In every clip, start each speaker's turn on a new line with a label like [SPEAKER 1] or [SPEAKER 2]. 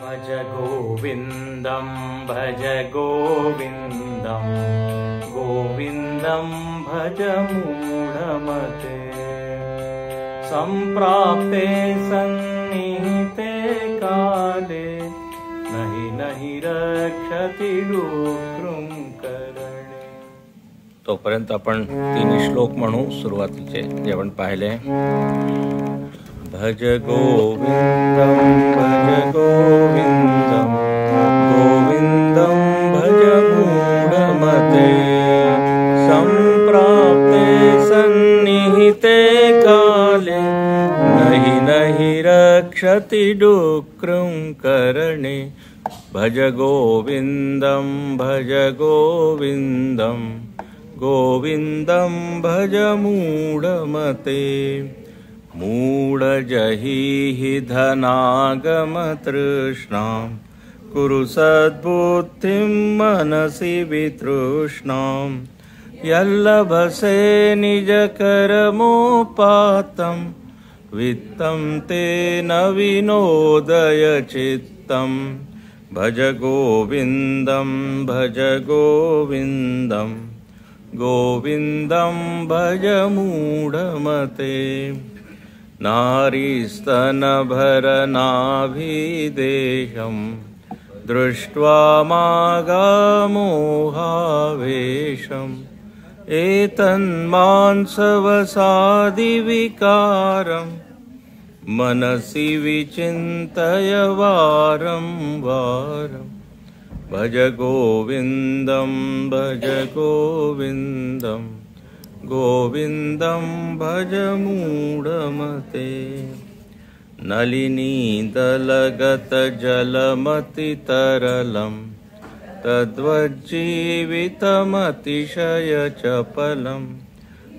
[SPEAKER 1] भज गोविन्दं भज गोविन्दं गोविन्दं भज मूढमते सम्प्राप्ते सन्निहिते काले नहि रक्षति डुक्रुं करणे।
[SPEAKER 2] तोपर्यंत आपण तिन्ही श्लोक म्हणू सुरुवातीचे जे आपण पाहिले. भज गोविन्दं गोविन्दं भज मूढमते सम्प्राप्ते सन्निहिते काले नहि रक्षति डुक्रुं करणे. भज गोविन्दं गोविन्दं भज मूढमते मूढजहि धनागमतृष्णां कुरु सद्बुद्धिं मनसि वितृष्णां यल्लभसे निजकर्मोपातं वित्तं तेन विनोदय चित्तं. भज गोविन्दं गोविन्दं भज मूढमते नारीस्तनभरनाभिदेशं दृष्ट्वा मागामोहावेशम् एतन्मांसवसादिविकारं मनसि विचिन्तय वारं वारम्. भज गोविन्दं गोविन्दं भज मूढमते नलिनीदलगतजलमतितरलं तद्वज्जीवितमतिशयचपलं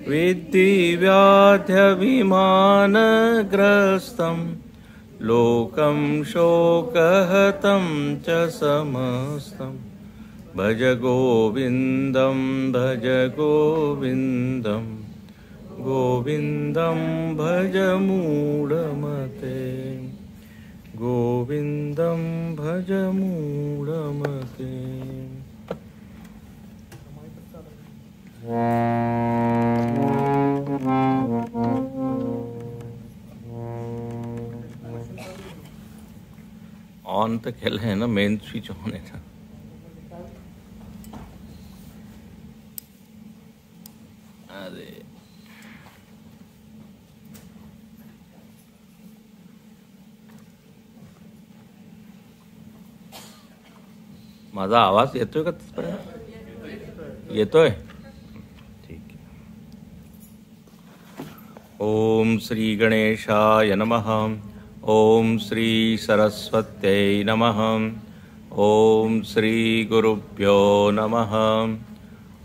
[SPEAKER 2] विद्धि व्याध्यभिमानग्रस्तं लोकं शोकहतं च समस्तं. भज गोविन्दं गोविन्दं भज मूढमते गोविन्दं भज मूढमते. ऑन तर केलं आहे ना, मेन स्विच ऑन आहे ना. अरे माझा आवाज येतोय का तिथपर्यंत? येतोय, ठीक आहे. ओम श्री गणेशाय नमः. ओम श्री सरस्वत्यै नमः. ओम श्री गुरुभ्यो नमः.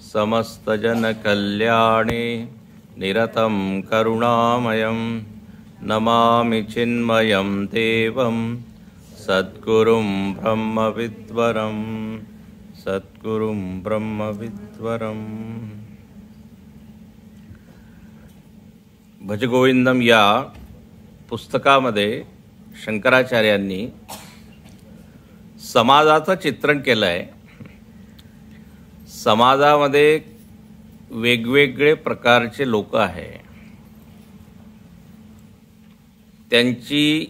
[SPEAKER 2] समस्तजनकल्याणे निरतं करुणामयं नमामि चिन्मयं देवं सद्गुरुं ब्रह्मविद्वरम्. भजगोविंदम या पुस्तकामध्ये शंकराचार्यांनी समाजाचं चित्रण केलं आहे. समाजामध्ये वेगवेगळे प्रकारचे लोक आहेत, त्यांची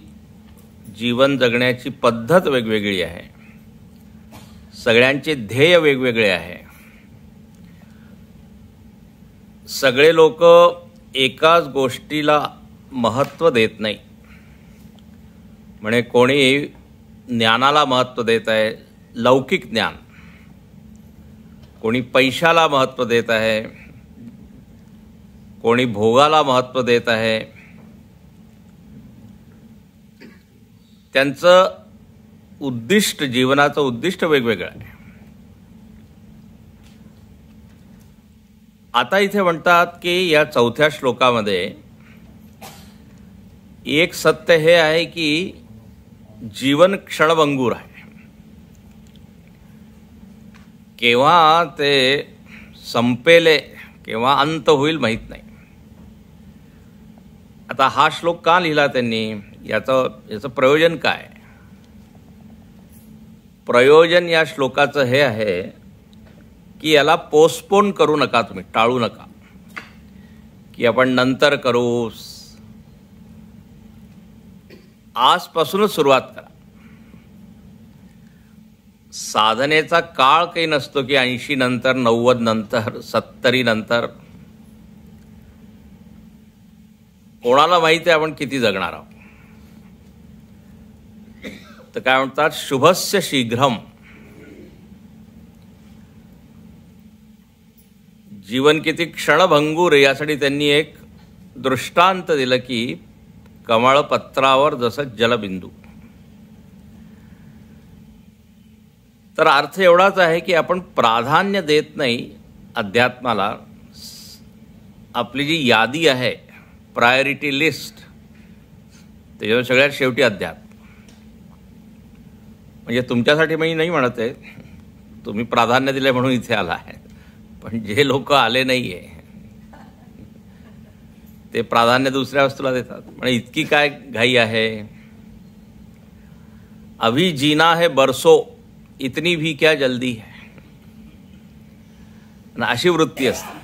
[SPEAKER 2] जीवन जगण्याची पद्धत वेगवेगळी आहे, सगळ्यांचे ध्येय वेगवेगळे आहे. सगळे लोक एकाच गोष्टीला महत्त्व देत नाही. म्हणजे कोणी ज्ञानाला महत्त्व देत आहे, लौकिक ज्ञान. कोणी पैशाला महत्त्व देत आहे, कोणी भोगाला महत्त्व देत आहे. त्यांचं उद्दिष्ट, जीवनाचं उद्दिष्ट वेगवेगळं आहे. आता इथे म्हणतात की या चौथ्या श्लोकामध्ये एक सत्य हे आहे की जीवन क्षणभंगूर आहे. केव्हा ते संपेले, केव्हा अंत होईल माहीत नाही. आता हा श्लोक का लिहिला त्यांनी, याचं प्रयोजन काय? प्रयोजन या श्लोकाचं हे आहे की याला पोस्टपोन करू नका, तुम्ही टाळू नका की आपण नंतर करू. आजपासूनच सुरुवात करा. साधनेचा काळ काही नसतो की 80 नंतर, 90 नंतर, 70 नंतर. कोणाला माहिती आहे आपण किती जगणार आहोत. तर काय म्हणतात, शुभस्य शीघ्रम. जीवन किती क्षणभंगूर आहे यासाठी त्यांनी एक दृष्टांत दिलं की कमळपत्रावर जसं जलबिंदू. तर अर्थ एवढाच आहे की आपण प्राधान्य देत नाही अध्यात्माला. आपली जी यादी आहे, प्रायोरिटी लिस्ट, त्याच्यावर सगळ्यात शेवटी अध्यात्म. म्हणजे तुमच्यासाठी मी नाही म्हणत आहे, तुम्ही प्राधान्य दिले म्हणून इथे आला आहे, पण जे लोक आले नाही आहे ते प्राधान्य दुसऱ्या वस्तूला देतात. म्हणजे इतकी काय घाई आहे. अभी जीना है बरसो, इतनी भी क्या जल्दी है, अशी वृत्ती असते.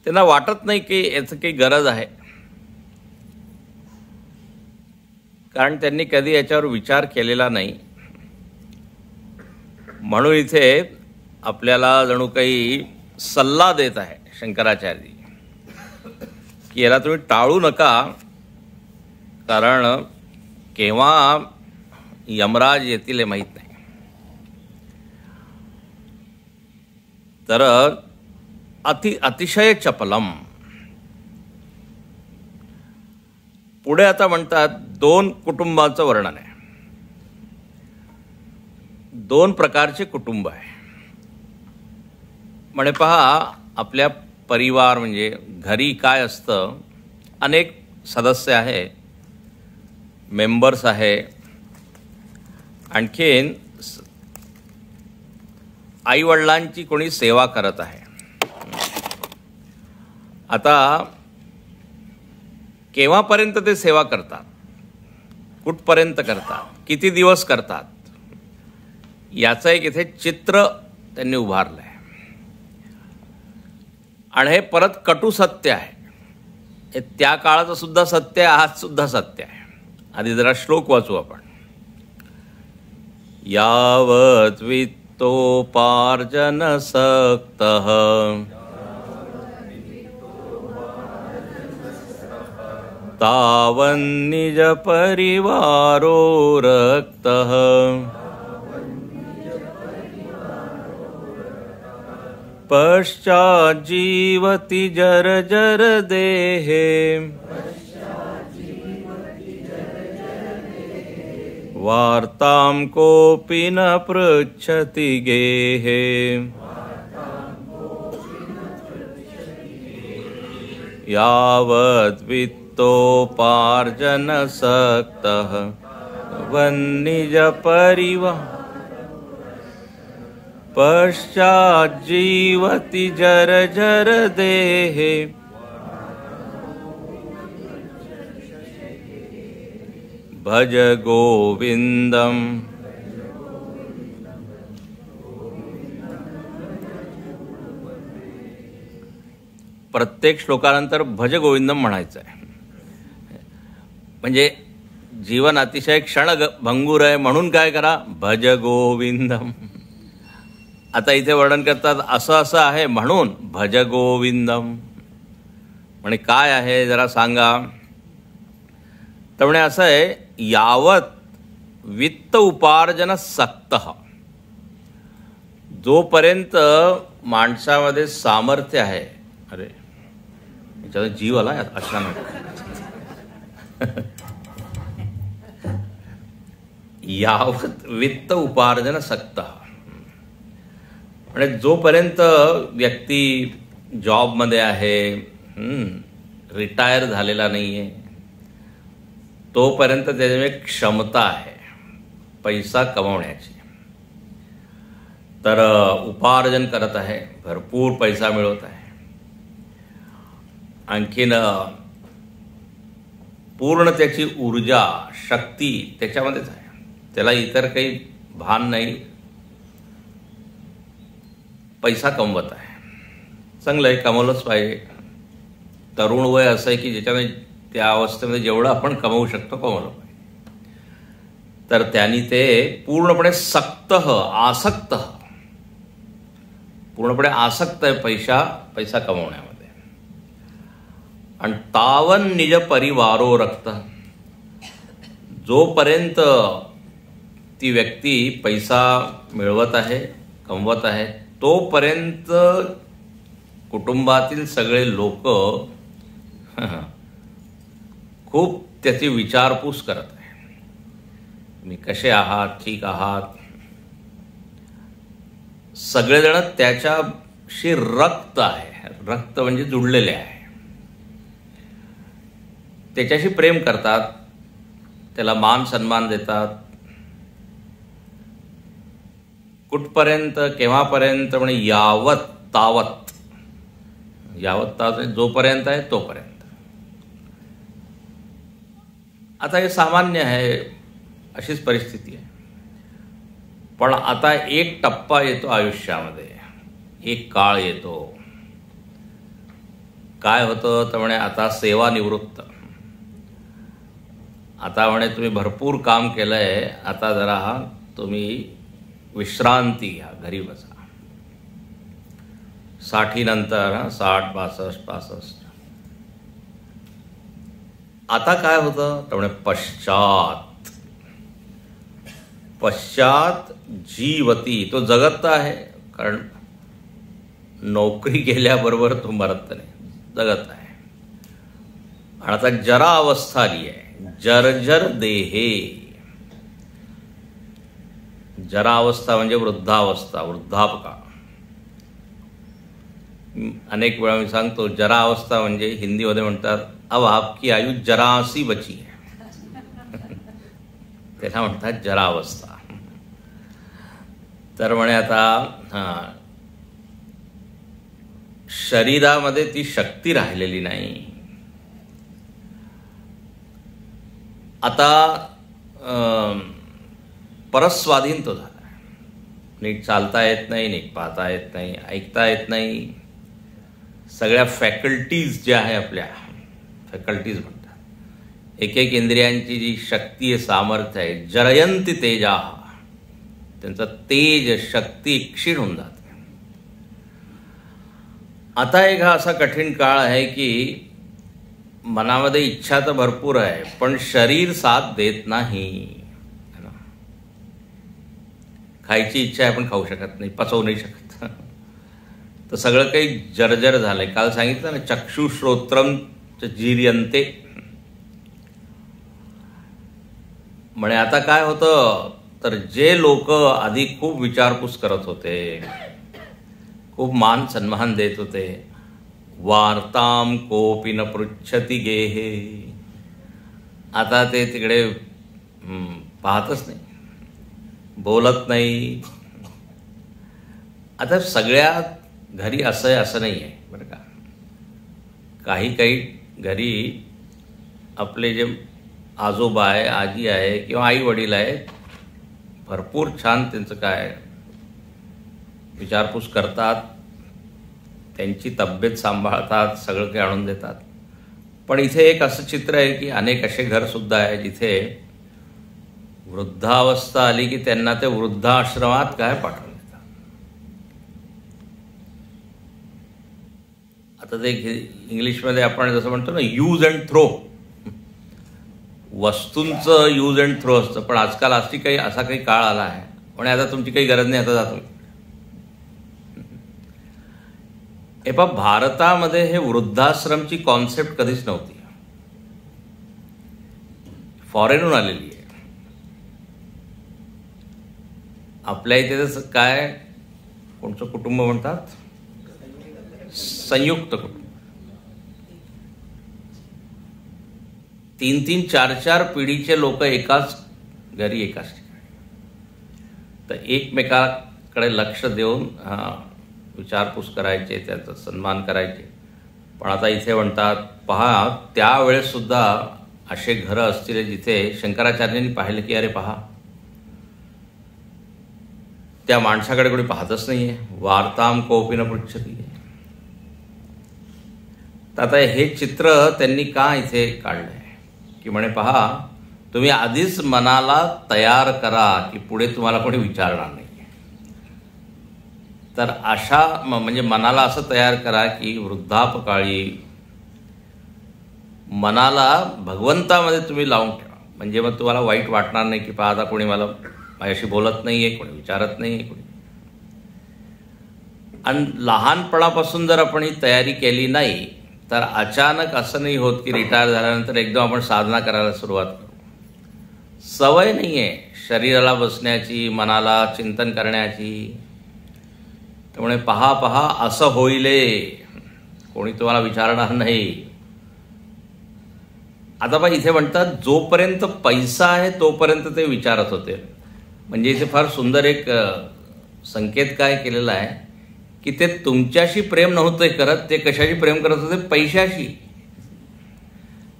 [SPEAKER 2] त्यांना वाटत नाही की याचं काही गरज आहे, कारण त्यांनी कधी याच्यावर विचार केलेला नाही. म्हणून इथे आपल्याला जणू काही सल्ला देत आहे शंकराचार्य की याला तुम्ही टाळू नका, कारण केव्हा यमराज येतील हे माहीत नाही. तर अतिशय चपलम. पुढे आता म्हणतात 2 कुटुंबाचं वर्णन आहे. 2 प्रकारचे कुटुंब आहे. म्हणे पहा, आपल्या परिवार म्हणजे घरी काय असतं, अनेक सदस्य आहे, मेंबर्स आहे, आणखीन आईवडिलांची कोणी सेवा करत आहे. आता केव्हापर्यंत ते सेवा करतात, कुठपर्यंत करतात, किती दिवस करतात, याचं एक इथे चित्र त्यांनी उभारलं आहे. आणि हे परत कटू सत्य आहे. हे त्या काळाचं सुद्धा सत्य आहे, आज सुद्धा सत्य आहे. आधी जरा श्लोक वाचू आपण. यावत वित्तोपार्जन सक्तः तावन्निज परिवारो रक्तः पश्चाज्जीवति जर्जर देहे वार्तां कोऽपि न पृच्छति गेहे. यावद् वित्तोपार्जन सक्तः वन्निज परिवार पश्चाज्जीवति जर्जर देहे भज गोविंदम. प्रत्येक श्लोकानंतर भज गोविंदम म्हणायचं आहे. म्हणजे जीवन अतिशय क्षणभंगूर आहे म्हणून काय करा, भज गोविंदम. आता इथे वर्णन करतात असं असं आहे म्हणून भज गोविंदम. म्हणे काय आहे जरा सांगा. तर म्हणे असं आहे, यावत वित्त उपार्जन सक्तः, जोपर्यंत माणसामध्ये सामर्थ्य आहे. अरे याच्यात जीव आला अचानक. यावत वित्त उपार्जन सक्तः म्हणजे जोपर्यंत व्यक्ती जॉबमध्ये आहे, रिटायर झालेला नाही आहे, तोपर्यंत त्याच्यामध्ये क्षमता आहे पैसा कमवण्याची. तर उपार्जन करत आहे, भरपूर पैसा मिळवत आहे, आणखीन पूर्ण त्याची ऊर्जा शक्ती त्याच्यामध्येच आहे. त्याला इतर काही भान नाही, पैसा कमवत आहे, चांगलं आहे, कमवलंच पाहिजे. तरुण वय असं आहे की ज्याच्याने त्या अवस्थेमध्ये जेवढं आपण कमवू शकतो कमवलं पाहिजे. तर त्यांनी ते पूर्णपणे आसक्त आहे पैसा कमवण्यामध्ये. आणि तावन निज परिवारो रक्त, जोपर्यंत ती व्यक्ती पैसा मिळवत आहे, कमवत आहे, तोपर्यंत कुटुंबातील सगळे लोक खूप त्याची विचारपूस करत आहे. तुम्ही कसे आहात, ठीक आहात. सगळेजण त्याच्याशी रक्त म्हणजे जुळलेले आहे, त्याच्याशी प्रेम करतात, त्याला मान सन्मान देतात. कुठपर्यंत, केव्हापर्यंत म्हणजे यावत तावत जोपर्यंत आहे तोपर्यंत. आता हे सामान्य आहे, अशीच परिस्थिती आहे. पण आता एक टप्पा येतो आयुष्यामध्ये, एक काळ येतो. काय होतं तर म्हणे आता सेवानिवृत्त, आता म्हणे तुम्ही भरपूर काम केलंय, आता जरा तुम्ही विश्रांती घ्या, घरी बसा. 60 नंतर 60, 65. आता काय होतं तर म्हणे पश्चात जीवती, तो जगत आहे, कारण नोकरी गेल्याबरोबर तो मरत नाही, जगत आहे. आणि आता जरा अवस्था आली आहे, जर्जर देहे. जरा अवस्था म्हणजे वृद्धावस्था, वृद्धापकाळ. अनेक वेळा मी सांगतो, जरा अवस्था म्हणजे हिंदीमध्ये म्हणतात अब आपकी आयु जरासी बची है, त्याला म्हणतात जरा अवस्था. तर म्हणे आता शरीरामध्ये ती शक्ती राहिलेली नाही. आता परस्वाधीन तो झाला. नीट चालता येत नाही, नीट पाहता येत नाही, ऐकता येत नाही. सगळ्या फॅकल्टीज ज्या आहे आपल्या, फॅकल्टीज म्हणतात, एक इंद्रियांची जी शक्ती आहे, सामर्थ्य आहे, जरयंती तेजा, त्यांचं तेज, शक्ती क्षीण होऊन जाते. आता एक हा असा कठीण काळ आहे की मनामध्ये इच्छा तर भरपूर आहे, पण शरीर साथ देत नाही. खायची इच्छा आहे पण खाऊ शकत नाही, पचवू नाही शकत. तर सगळं काही जर्जर झालंय. काल सांगितलं ना, चक्षुश्रोत्रम जीर्यंते. म्हणे आता काय होतं तर जे लोक आधी खूप विचारपूस करत होते, खूप मान सन्मान देत होते, वार्ताम कोपी न पृच्छती गेहे, आता ते तिकडे पाहतच नाही, बोलत नाही. आता सगळ्या घरी असं आहे असं नाही आहे बरं का. काही घरी आपले जे आजोबा आहे, आजी आहे किंवा आई वडील आहेत, भरपूर छान त्यांचं काय विचारपूस करतात, त्यांची तब्येत सांभाळतात, सगळं काही आणून देतात. पण इथे एक असं चित्र आहे की अनेक असे घरसुद्धा आहे जिथे वृद्धावस्था आली की त्यांना ते वृद्धाश्रमात काय पाठवून देतात. आता ते इंग्लिशमध्ये आपण जसं म्हणतो ना, यूज अँड थ्रो, वस्तूंचं यूज अँड थ्रो असतं. पण आजकाल असा काही काळ आला आहे, पण आता तुमची काही गरज नाही, आता जातो. हे पहा, भारतामध्ये हे वृद्धाश्रमची कॉन्सेप्ट कधीच नव्हती, फॉरेनहून आलेली आहे. आपल्या इथे जसं काय कोणचं कुटुंब म्हणतात, संयुक्त कुटुंब. 3-3, 4-4 पिढीचे लोक एकाच घरी, एकाच ठिकाणी. तर एकमेकाकडे लक्ष देऊन विचारपूस करायचे, त्याचा सन्मान करायचे. पण आता इथे म्हणतात पहा, त्यावेळेस सुद्धा असे घरं असतील जिथे शंकराचार्यांनी पाहिलं की अरे पहा, त्या माणसाकडे कोणी पाहतच नाही आहे. वार्ताम कोपी न पृच्छती. तर आता हे चित्र त्यांनी का इथे काढलंय की म्हणे पहा, तुम्ही आधीच मनाला तयार करा की पुढे तुम्हाला कोणी विचारणार नाही. तर अशा म्हणजे मनाला असं तयार करा की वृद्धापकाळी मनाला भगवंतामध्ये तुम्ही लावून ठेवा. म्हणजे मग तुम्हाला वाईट वाटणार नाही की पहा आता कोणी माझ्याशी बोलत नाही आहे, कोणी विचारत नाही आहे कोणी. आणि लहानपणापासून जर आपण ही तयारी केली नाही तर अचानक असं नाही होत की रिटायर झाल्यानंतर एकदम आपण साधना करायला सुरुवात करू. सवय नाही आहे शरीराला बसण्याची, मनाला चिंतन करण्याची. त्यामुळे पहा पहा असं होईले, कोणी तुम्हाला विचारणार नाही. आता बा इथे म्हणतात जोपर्यंत पैसा आहे तोपर्यंत ते विचारत होते. म्हणजे इथे फार सुंदर एक संकेत काय केलेला आहे की ते तुमच्याशी प्रेम नव्हते करत, ते कशाशी प्रेम करत होते? पैशाशी.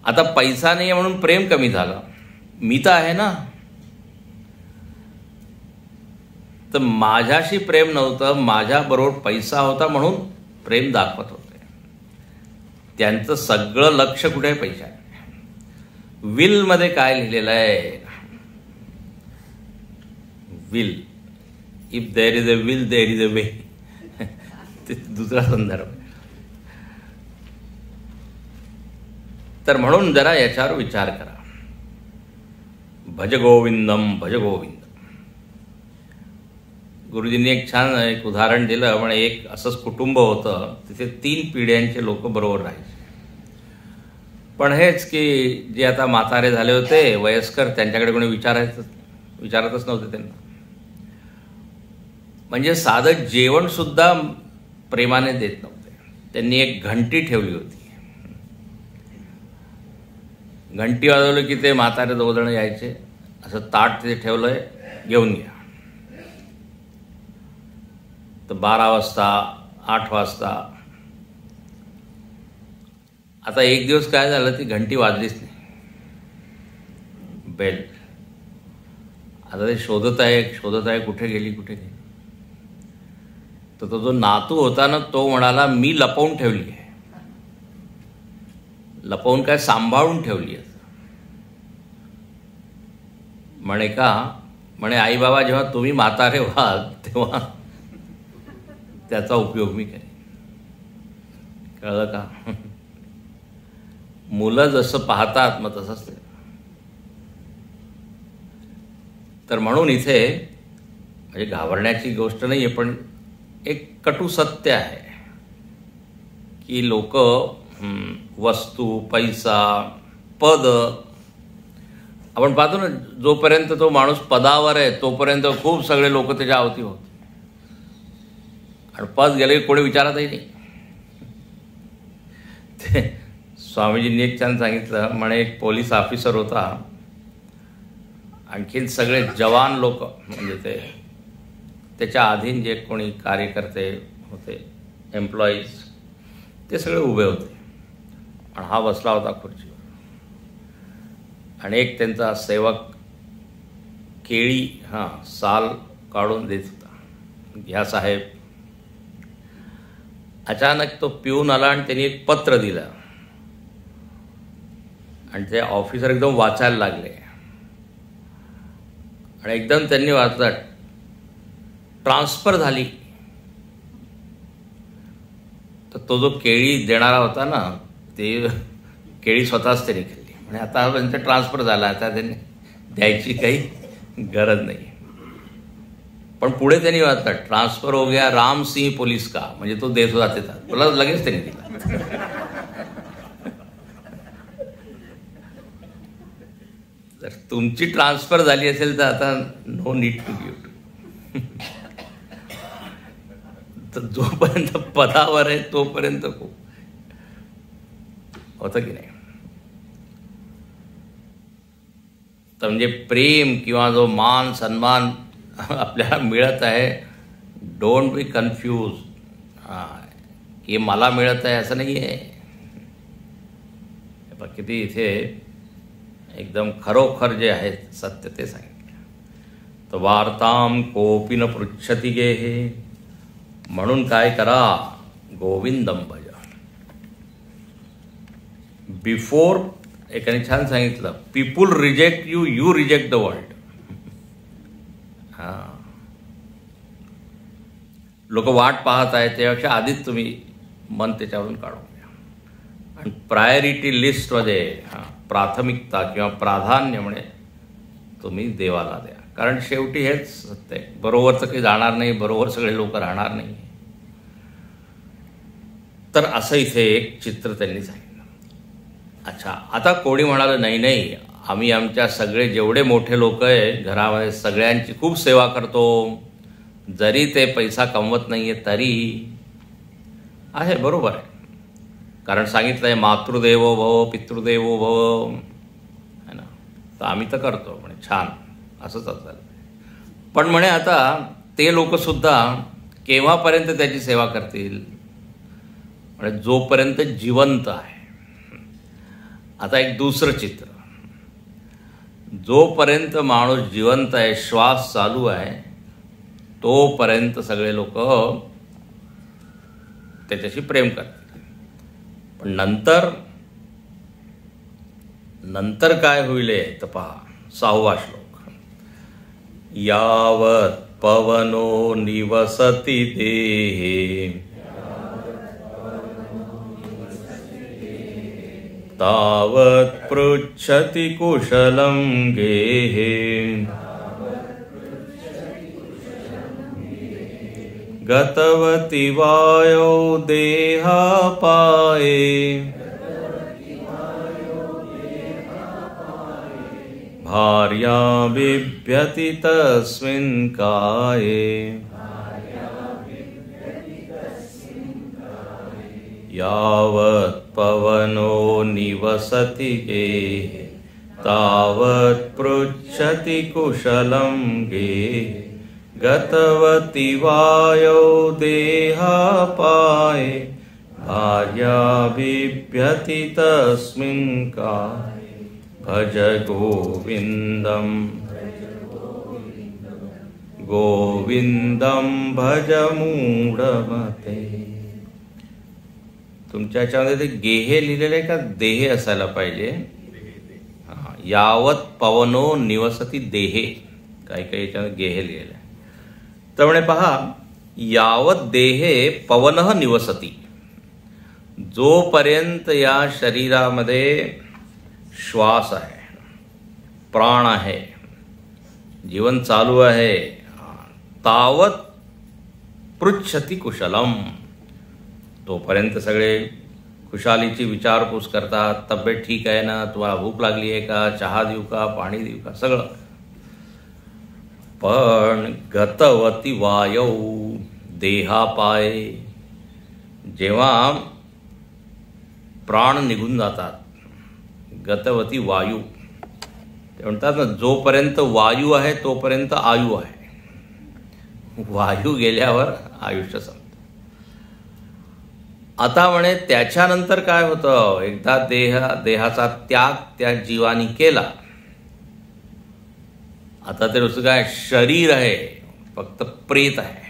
[SPEAKER 2] आता पैसा नाही आहे म्हणून प्रेम कमी झालं, मी तर आहे ना. तर माझ्याशी प्रेम नव्हतं, माझ्याबरोबर पैसा होता म्हणून प्रेम दाखवत होते. त्यांचं सगळं लक्ष कुठे आहे? पैशात. विलमध्ये काय लिहिलेलं आहे? Will, if there is a will there is a way. ते दुसरा संदर्भ. तर म्हणून जरा याच्यावर विचार करा. भज गोविंदम भज गोविंद. गुरुजींनी एक छान एक उदाहरण दिलं. म्हणे एक असंच कुटुंब होतं, तिथे 3 पिढ्यांचे लोक बरोबर राहायचे. पण हेच की जे आता म्हातारे झाले होते, वयस्कर, त्यांच्याकडे कोणी विचारतच नव्हते त्यांना. म्हणजे साधं जेवणसुद्धा प्रेमाने देत नव्हते. त्यांनी एक घंटी ठेवली होती. घंटी वाजवली की ते म्हातारे 2 जण यायचे, असं ताट तिथे ठेवलंय, घेऊन घ्या. तर 12 वाजता, 8 वाजता. आता एक दिवस काय झालं, ती घंटी वाजलीच नाही, बेल. आता ते शोधत आहे कुठे गेली. तर तो जो नातू होता ना, तो म्हणाला मी लपवून ठेवली आहे. लपवून काय, सांभाळून ठेवली आहे. म्हणे का? म्हणे आई बाबा जेव्हा तुम्ही म्हातारे व्हाल तेव्हा त्याचा उपयोग मी करेन. कळलं का? मुलं जसं पाहतात मग तसंच ते. तर म्हणून इथे म्हणजे घाबरण्याची गोष्ट नाही आहे, पण एक कटू सत्य आहे की लोक वस्तू, पैसा, पद, आपण पाहतो ना, जोपर्यंत तो माणूस पदावर आहे तोपर्यंत खूप सगळे लोक त्याच्या अवती होते. आणि पद गेले कोणी विचारतही नाही. ते स्वामीजींनी एक छान सांगितलं. म्हणे एक पोलीस ऑफिसर होता, आणखीन सगळे जवान लोक म्हणजे ते त्याच्या अधीन जे कोणी कार्यकर्ते होते, एम्प्लॉईज, ते सगळे उभे होते. आणि हा बसला होता खुर्चीवर. आणि एक त्यांचा सेवक केळी साल काढून देत होता. घ्या साहेब. अचानक तो पिऊन आला आणि त्यांनी एक पत्र दिलं. आणि ते ऑफिसर एकदम वाचायला लागले. आणि एकदम त्यांनी वाचलं, ट्रान्सफर झाली. तर तो जो केळी देणारा होता ना, ते केळी स्वतःच त्यांनी खाल्ली. म्हणजे आता त्यांचा ट्रान्सफर झाला, आता त्यांनी द्यायची काही गरज नाही. पण पुढे त्यांनी वाचलं, ट्रान्सफर हो गया राम सिंह पुलिस का. म्हणजे तो देत होता त्याचा, तुला लगेच त्यांनी दिला. जर तुमची ट्रान्सफर झाली असेल तर आता नो नीड टू गिव्ह. तर जोपर्यंत पदावर आहे तोपर्यंत खूप होतं की नाही. तर म्हणजे प्रेम किंवा जो मान सन्मान आपल्याला मिळत आहे, डोंट बी कन्फ्यूज की मला मिळत आहे असं नाही आहे. किती इथे एकदम खरोखर जे आहे सत्य ते सांगितलं. तर वार्ताम कोपी न पृच्छती गेहे. म्हणून काय करा, गोविंदम भज. बिफोर एकाने छान सांगितलं, people reject you, you reject the world. लोक वाट पाहत आहेत त्यापेक्षा आधीच तुम्ही मन त्याच्यावरून काढून घ्या. आणि प्रायोरिटी लिस्टमध्ये प्राथमिकता किंवा प्राधान्य म्हणे तुम्ही देवाला द्या. कारण शेवटी हेच सत्य आहे, बरोबर तर काही जाणार नाही, बरोबर सगळे लोक राहणार नाही. तर असं इथे एक चित्र त्यांनी सांगितलं. अच्छा, आता कोणी म्हणालं नाही नाही, आम्ही आमच्या सगळे जेवढे मोठे लोक आहे घरामध्ये सगळ्यांची खूप सेवा करतो, जरी ते पैसा कमवत नाही आहे तरी. आहे, बरोबर आहे. कारण सांगितलं आहे मातृदेवो भव पितृदेवो भव, है ना. तर आम्ही तर करतो म्हणे, छान, असंच असेल. पण म्हणे आता ते लोकसुद्धा केव्हापर्यंत त्याची सेवा करतील, म्हणजे जोपर्यंत जिवंत आहे. आता एक दुसरं चित्र, जोपर्यंत माणूस जिवंत आहे, श्वास चालू आहे, तोपर्यंत सगळे लोक त्याच्याशी प्रेम करतील. पण नंतर काय होईल तर पहा, 6वा श्लोक. यावत पवनो निवसति देहे तावत पृच्छति कुशलं गेहे. गतवती वायो देहापाये भार्या बिभ्यति तस्मिन् काये. यावत् पवनो निवसति गेहे तावत् पृच्छति कुशलं गेहे. गतवती वायो देहापाये भार्या बिभ्यति तस्मिन् काये. भज गोविंदम गोविंदम भज मूढमते. तुमच्या याच्यामध्ये ते गेहे लिहिलेलं आहे का देहे असायला पाहिजे. यावत पवनो निवसती देहे, काही काही याच्यामध्ये गेहे लिहिलेलं आहे. तर म्हणे पहा, यावत देहे पवनः निवसती, जोपर्यंत या शरीरामध्ये श्वास आहे, प्राण आहे, जीवन चालू आहे, तावत पृच्छति कुशलम, तोपर्यंत सगळे खुशालीची विचारपूस करतात. तब्येत ठीक आहे ना, तुम्हाला भूक लागली आहे का, चहा देऊ का, पाणी देऊ का, सगळं. पण गतवती वायौ देहापाये, जेव्हा प्राण निघून जातात, गतवती वायू, ते म्हणतात ना, जोपर्यंत वायू आहे तोपर्यंत आयु आहे, वायू गेल्यावर आयुष्य संपतं. आता म्हणे त्याच्यानंतर काय होतं, एकदा देहाचा त्याग त्या जीवानी केला, आता ते नुसतं काय शरीर आहे, फक्त प्रेत आहे.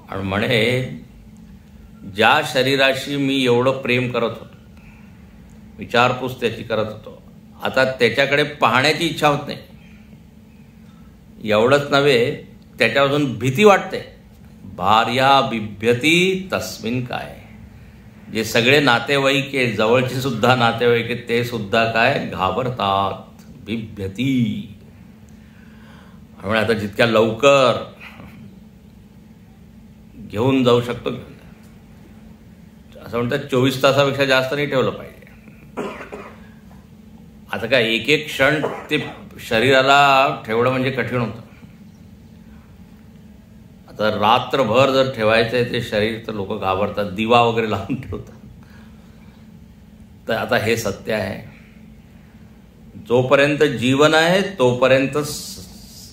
[SPEAKER 2] आणि म्हणे ज्या शरीराशी मी एवढं प्रेम करत होतो, विचारपूस त्याची करत होतो, आता त्याच्याकडे पाहण्याची इच्छा होत नाही. एवढंच नव्हे, त्याच्यापासून भीती वाटते. भार्या बिभ्यती तस्मिन् काय, जे सगळे नातेवाईक आहे, जवळचे सुद्धा नातेवाईक आहेत, ते सुद्धा काय घाबरतात, बिभ्यती. म्हणजे आता जितक्या लवकर घेऊन जाऊ शकतो, असं म्हणतात 24 तासापेक्षा जास्त नाही ठेवलं पाहिजे. आता काय एक एक क्षण ते शरीराला ठेवणं म्हणजे कठीण होतं. आता रात्रभर जर ठेवायचं आहे ते शरीर, तर लोक घाबरतात, दिवा वगैरे लावून ठेवतात. तर आता हे सत्य आहे, जोपर्यंत जीवन आहे तोपर्यंत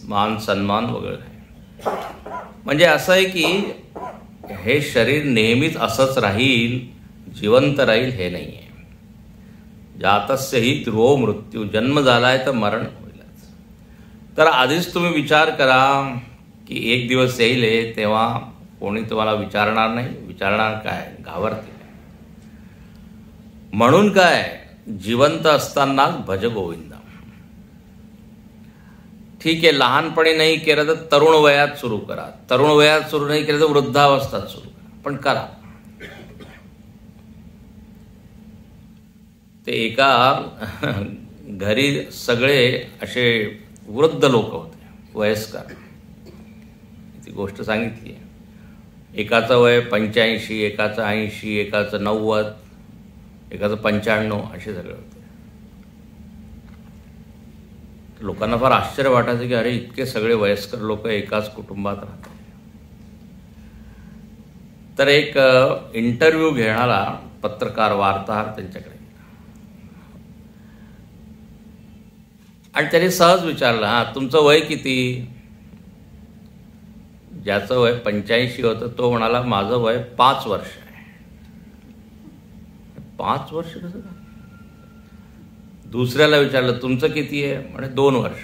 [SPEAKER 2] मान सन्मान वगैरे आहे. म्हणजे असं आहे की हे शरीर नेहमीच असंच राहील, जिवंत राहील हे नाही आहे. जातस्य हि ध्रुवो मृत्यू, जन्म झालाय तर मरण होईलच. तर आधीच तुम्ही विचार करा की एक दिवस येईल तेव्हा कोणी तुम्हाला विचारणार नाही. विचारणार काय? घाबरते. म्हणून काय, जिवंत असतानाच भज गोविंद. ठीक आहे, लहानपणी नाही केलं तर तरुण वयात सुरू करा. तरुण वयात सुरू नाही केलं तर वृद्धावस्थात सुरू करा, पण करा. ते एका घरी सगळे असे वृद्ध लोक होते, वयस्कर. ती गोष्ट सांगितली. एकाचं वय 85, एकाचं 80, एकाचं 90, एकाचं 95, असे सगळे होते. लोकांना फार आश्चर्य वाटायचं की अरे इतके सगळे वयस्कर लोक एकाच कुटुंबात राहतात. तर एक इंटरव्ह्यू घेणारा पत्रकार, वार्ताहर त्यांच्याकडे गेला आणि त्याने सहज विचारलं, हां तुमचं वय किती? ज्याचं वय 85 होतं तो म्हणाला माझं वय 5 वर्ष आहे. 5 वर्ष कसं का? दुसऱ्याला विचारलं तुमचं किती आहे? म्हणे 2 वर्ष.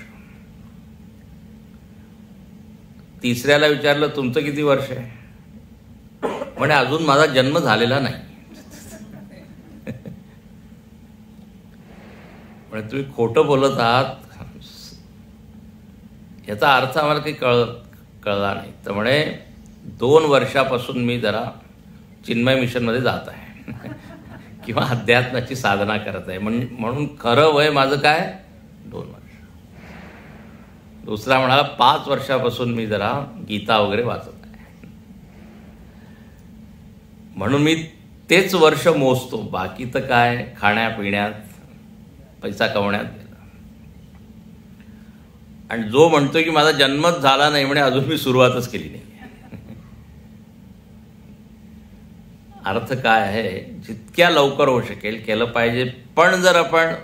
[SPEAKER 2] तिसऱ्याला विचारलं तुमचं किती वर्ष आहे? म्हणे अजून माझा जन्म झालेला नाही. म्हणे तुम्ही खोटं बोलत आहात, याचा अर्थ आम्हाला काही कळला नाही. तर म्हणे 2 वर्षापासून मी जरा चिन्मय मिशनमध्ये जात आहे किंवा अध्यात्माची साधना करत आहे, म्हणून खरं वय माझं काय? 2 वर्ष. दुसरा म्हणाला 5 वर्षापासून मी जरा गीता वगैरे वाचत आहे, म्हणून मी तेच वर्ष मोजतो. बाकी तर काय खाण्यापिण्यात, पैसा कमवण्यात गेला. आणि जो म्हणतोय की माझा जन्मच झाला नाही, म्हणे अजून मी सुरुवातच केली नाही. अर्थ काय आहे, जितक्या लवकर होऊ शकेल केलं पाहिजे, पण जर आपण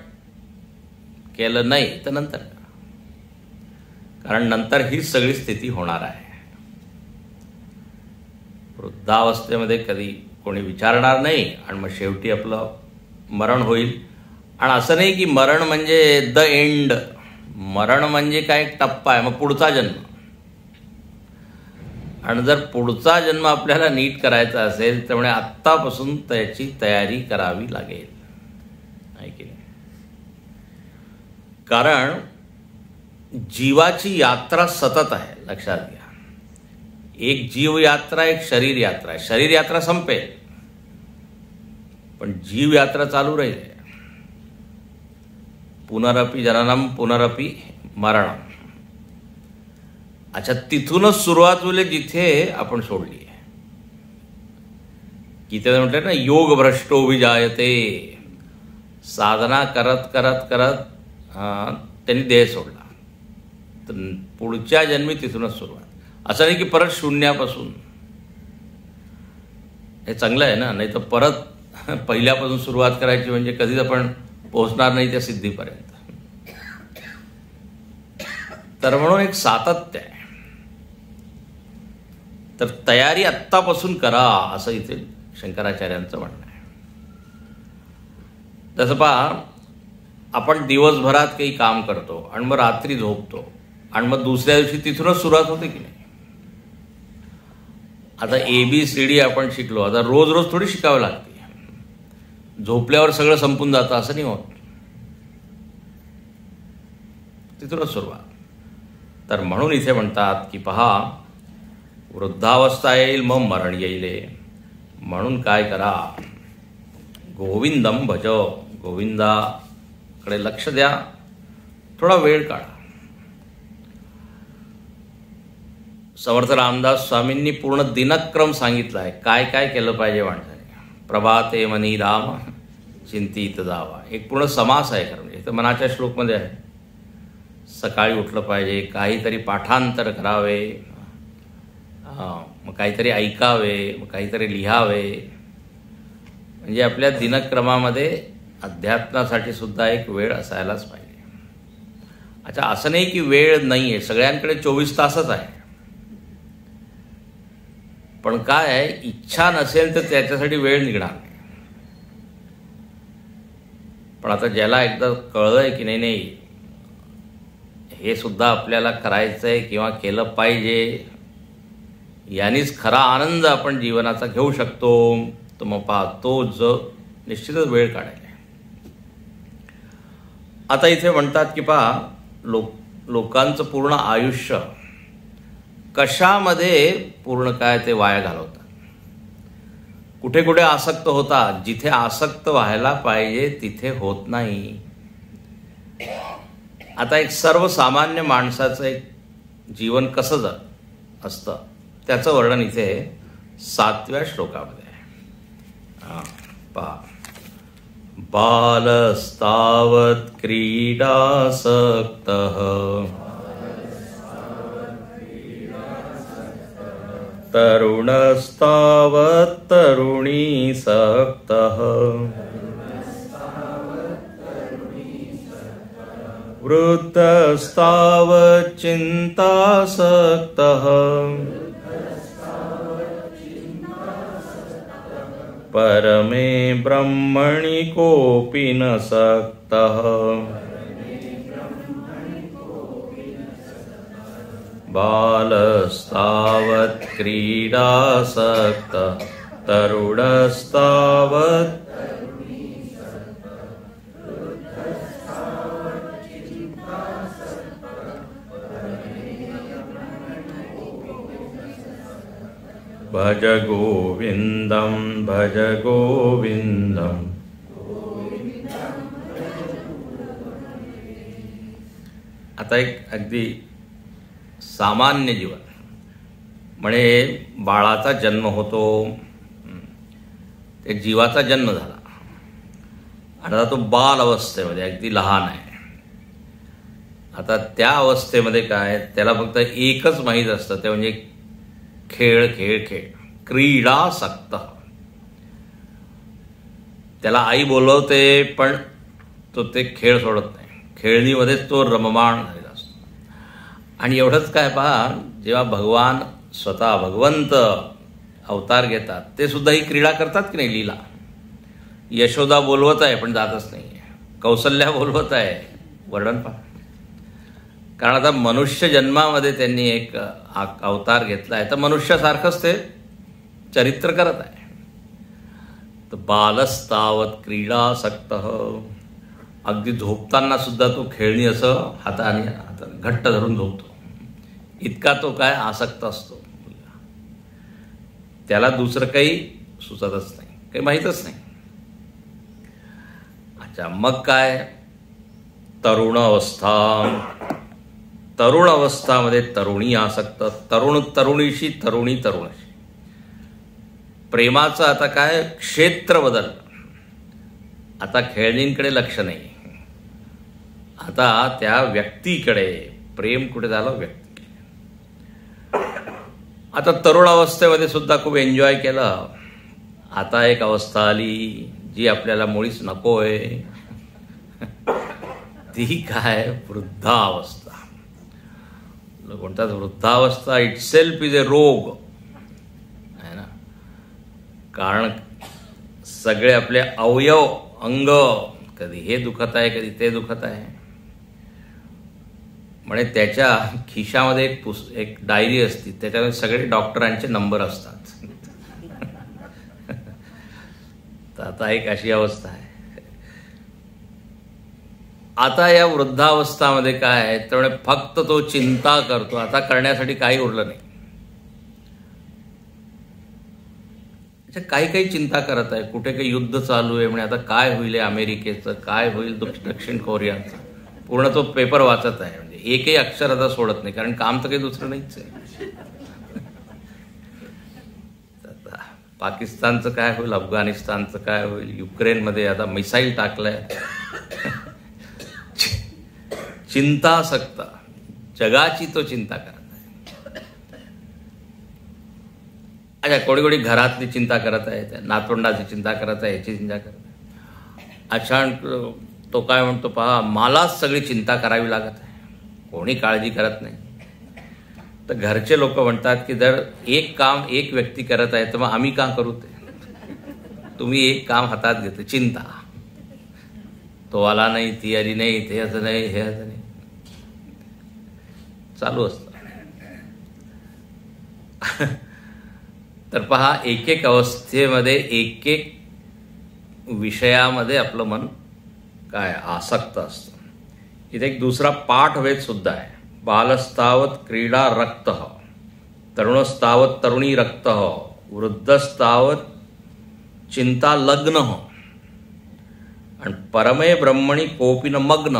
[SPEAKER 2] केलं नाही तर नंतर करा, कारण नंतर हीच सगळी स्थिती होणार आहे. वृद्धावस्थेमध्ये कधी कोणी विचारणार नाही आणि मग शेवटी आपलं मरण होईल. आणि असं नाही की मरण म्हणजे द एंड. मरण म्हणजे काय, एक टप्पा आहे, मग पुढचा जन्म. आणि जर पुढचा जन्म आपल्याला नीट करायचा असेल तर म्हणजे आत्तापासून त्याची तयारी करावी लागेल, आहे की नाही? कारण जीवाची यात्रा सतत आहे, लक्षात घ्या. एक जीव यात्रा, एक शरीर यात्रा आहे. शरीर यात्रा संपेल, पण जीव यात्रा चालू राहील. पुनरपि जननम पुनरपि मरणम. अच्छा, तिथूनच सुरुवात होईल जिथे आपण सोडली आहे. गीतेत म्हटलं ना, योग भ्रष्टो विजायते. साधना करत करत करत त्यांनी देह सोडला. तर पुढच्या जन्मी तिथूनच सुरुवात. असं नाही की परत शून्यापासून. हे चांगलं आहे ना, नाही तर परत पहिल्यापासून सुरुवात करायची म्हणजे कधीच आपण पोहोचणार नाही त्या सिद्धीपर्यंत. तर म्हणून एक सातत्य आहे. तर तयारी आत्तापासून करा, असं इथे शंकराचार्यांचं म्हणणं आहे. तसं पहा, आपण दिवसभरात काही काम करतो आणि मग रात्री झोपतो आणि मग दुसऱ्या दिवशी तिथूनच सुरुवात होते की नाही? आता ABCD आपण शिकलो, आता रोज रोज थोडी शिकावं लागते. झोपल्यावर सगळं संपून जातं असं नाही होत, तिथूनच सुरुवात. तर म्हणून इथे म्हणतात की पहा, वृद्धावस्था येईल मग मरण येईल, म्हणून काय करा, गोविंदम भज. गोविंदाकडे लक्ष द्या, थोडा वेळ काढा. समर्थ रामदास स्वामींनी पूर्ण दिनक्रम सांगितला आहे, काय काय केलं पाहिजे माणसाने. प्रभाते मनी राम चिंतित जावा, एक पूर्ण समास आहे. खरं म्हणजे तर मनाच्या श्लोकमध्ये आहे. सकाळी उठलं पाहिजे, काहीतरी पाठांतर करावे, मग काहीतरी ऐकावे, मग काहीतरी लिहावे. म्हणजे आपल्या दिनक्रमामध्ये अध्यात्मासाठी सुद्धा एक वेळ असायलाच पाहिजे. अच्छा, असं नाही की वेळ नाही आहे, सगळ्यांकडे 24 तासच आहे. पण काय आहे, इच्छा नसेल तर त्याच्यासाठी वेळ निघणार नाही. पण आता ज्याला एकदा कळलंय की नाही हे सुद्धा आपल्याला करायचं आहे किंवा केलं पाहिजे, यानेच खरा आनंद आपण जीवनाचा घेऊ शकतो. तर मग तो जो निश्चितच वेळ काढायला. आता इथे म्हणतात की लोकांचं पूर्ण आयुष्य कशामध्ये पूर्ण काय ते वाया घालवतात. कुठे कुठे आसक्त होतात, जिथे आसक्त व्हायला पाहिजे तिथे होत नाही. आता एक सर्वसामान्य माणसाचं एक जीवन कसं असतं त्याचं वर्णन इथे 7व्या श्लोकामध्ये आहे. पहा, बालस्तावत् क्रीडासक्तः तरुणस्तावत् तरुणीसक्तः वृद्धस्तावत् चिन्तासक्तः परमे ब्रह्मणि कोऽपि न सक्तः. बालस्तावत् क्रीडासक्तः तरुणस्तावत् भज गोविंदम भज गोविंदम. आता एक अगदी सामान्य जीवन म्हणजे बाळाचा जन्म होतो, त्या जीवाचा जन्म झाला आणि आता तो बाल अवस्थेमध्ये अगदी लहान आहे. आता त्या अवस्थेमध्ये काय, त्याला फक्त एकच माहीत असतं, ते म्हणजे खेळ खेळ खेळ, क्रीडासक्त. त्याला आई बोलवते पण तो ते खेळ सोडत नाही, खेळणीमध्येच तो रममाण झालेला असतो. आणि एवढंच काय पहा, जेव्हा भगवान स्वतः भगवंत अवतार घेतात ते सुद्धा ही क्रीडा करतात की नाही. लीला, यशोदा बोलवत आहे पण जातच नाही, कौसल्या बोलवत आहे, वर्णन पहा. कारण आता मनुष्य जन्मामध्ये त्यांनी एक अवतार घेतला आहे, तर मनुष्यासारखंच ते चरित्र करत आहे. तर बालस्तावत क्रीडासक्त, अगदी झोपताना सुद्धा तो खेळणी असं हाताने घट्ट धरून झोपतो, इतका तो काय आसक्त असतो. त्याला दुसरं काही सुचतच नाही, काही माहीतच नाही. अच्छा, मग काय, तरुण अवस्था. तरुण अवस्थामध्ये तरुणी आसक्त, तरुण तरुणीशी, तरुणी तरुणाशी. प्रेमाचं आता काय क्षेत्र बदल, आता खेळणींकडे लक्ष नाही, आता त्या व्यक्तीकडे प्रेम. कुठे झालं, व्यक्ती. आता तरुण अवस्थेमध्ये सुद्धा खूप एन्जॉय केलं. आता एक अवस्था आली जी आपल्याला मुळीच नकोय, ती काय, वृद्धावस्था. म्हणतात वृद्धावस्था इटसेल्फ इज ए रोग आहे ना. कारण सगळे आपले अवयव, अंग, कधी हे दुखत आहे, कधी ते दुखत आहे. म्हणजे त्याच्या खिशामध्ये एक डायरी असते, त्याच्यामध्ये सगळे डॉक्टरांचे नंबर असतात. तर आता एक अशी अवस्था आहे. आता या वृद्धावस्थामध्ये काय आहे, त्यामुळे फक्त तो चिंता करतो. आता करण्यासाठी काही उरलं नाही. काही चिंता करत आहे, कुठे काही युद्ध चालू आहे, म्हणजे आता काय होईल अमेरिकेचं, काय होईल दक्षिण कोरियाचं, पूर्ण तो पेपर वाचत आहे. म्हणजे एकही अक्षर आता सोडत नाही, कारण काम तर काही दुसरं नाहीच आहे. पाकिस्तानचं काय होईल, अफगाणिस्तानचं काय होईल, युक्रेनमध्ये आता मिसाईल टाकलंय. चिंतासक्त, जगाची तो चिंता करत आहे. अच्छा, कोणी कोणी घरातली चिंता करत आहे, नातवंडाची चिंता करत आहे, याची चिंता करत आहे. अच्छा, तो काय म्हणतो, पहा मलाच सगळी चिंता करावी लागत आहे, कोणी काळजी करत नाही. तर घरचे लोक म्हणतात की जर एक काम एक व्यक्ती करत आहे तर मग आम्ही का करू ते. तुम्ही एक काम हातात घेतलं, चिंता. तो आला नाही, ती आली नाही, ते असं नाही, हे असं नाही. चालू असतं. तर पहा, एक एक अवस्थेमध्ये एक एक विषयामध्ये आपलं मन काय आसक्त असतं. इथे एक दुसरा पाठभेद सुद्धा आहे. बालस्तावत क्रीडा रक्त, तरुणस्तावत तरुणी रक्त, वृद्धस्तावत चिंता लग्न, आणि परमे ब्रह्मणी कोपी न मग्न,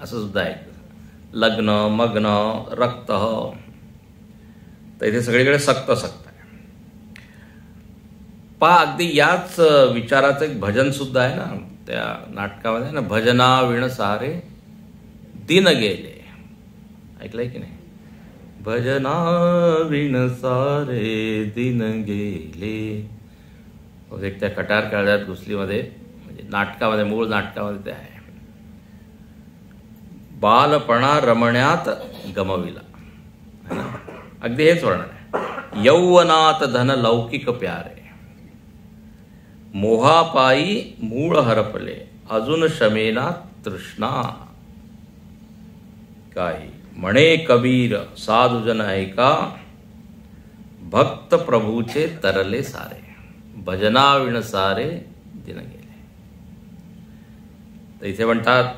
[SPEAKER 2] असं सुद्धा आहे. लग्न, मग्न, रक्त, तर इथे सगळीकडे सक्त सक्त आहे. पहा, अगदी याच विचाराचं एक भजन सुद्धा आहे ना त्या नाटकामध्ये ना, भजना विण सारे दिन गेले. ऐकलंय की नाही? भजना विण सारे दिन गेले. एक त्या कटार काळजात घुसलीमध्ये, म्हणजे नाटकामध्ये, मूळ नाटकामध्ये ते आहे. बालपणा रमण्यात गमविला, अगदी हेच वर्णन आहे. यौवनात धन लौकिक प्यारे, मोहापायी मूळ हरपले, अजून शमेना तृष्णा. काही म्हणे कबीर साधुजन ऐका, भक्त प्रभूचे तरले सारे, भजना विण सारे दिन गेले. तर इथे म्हणतात,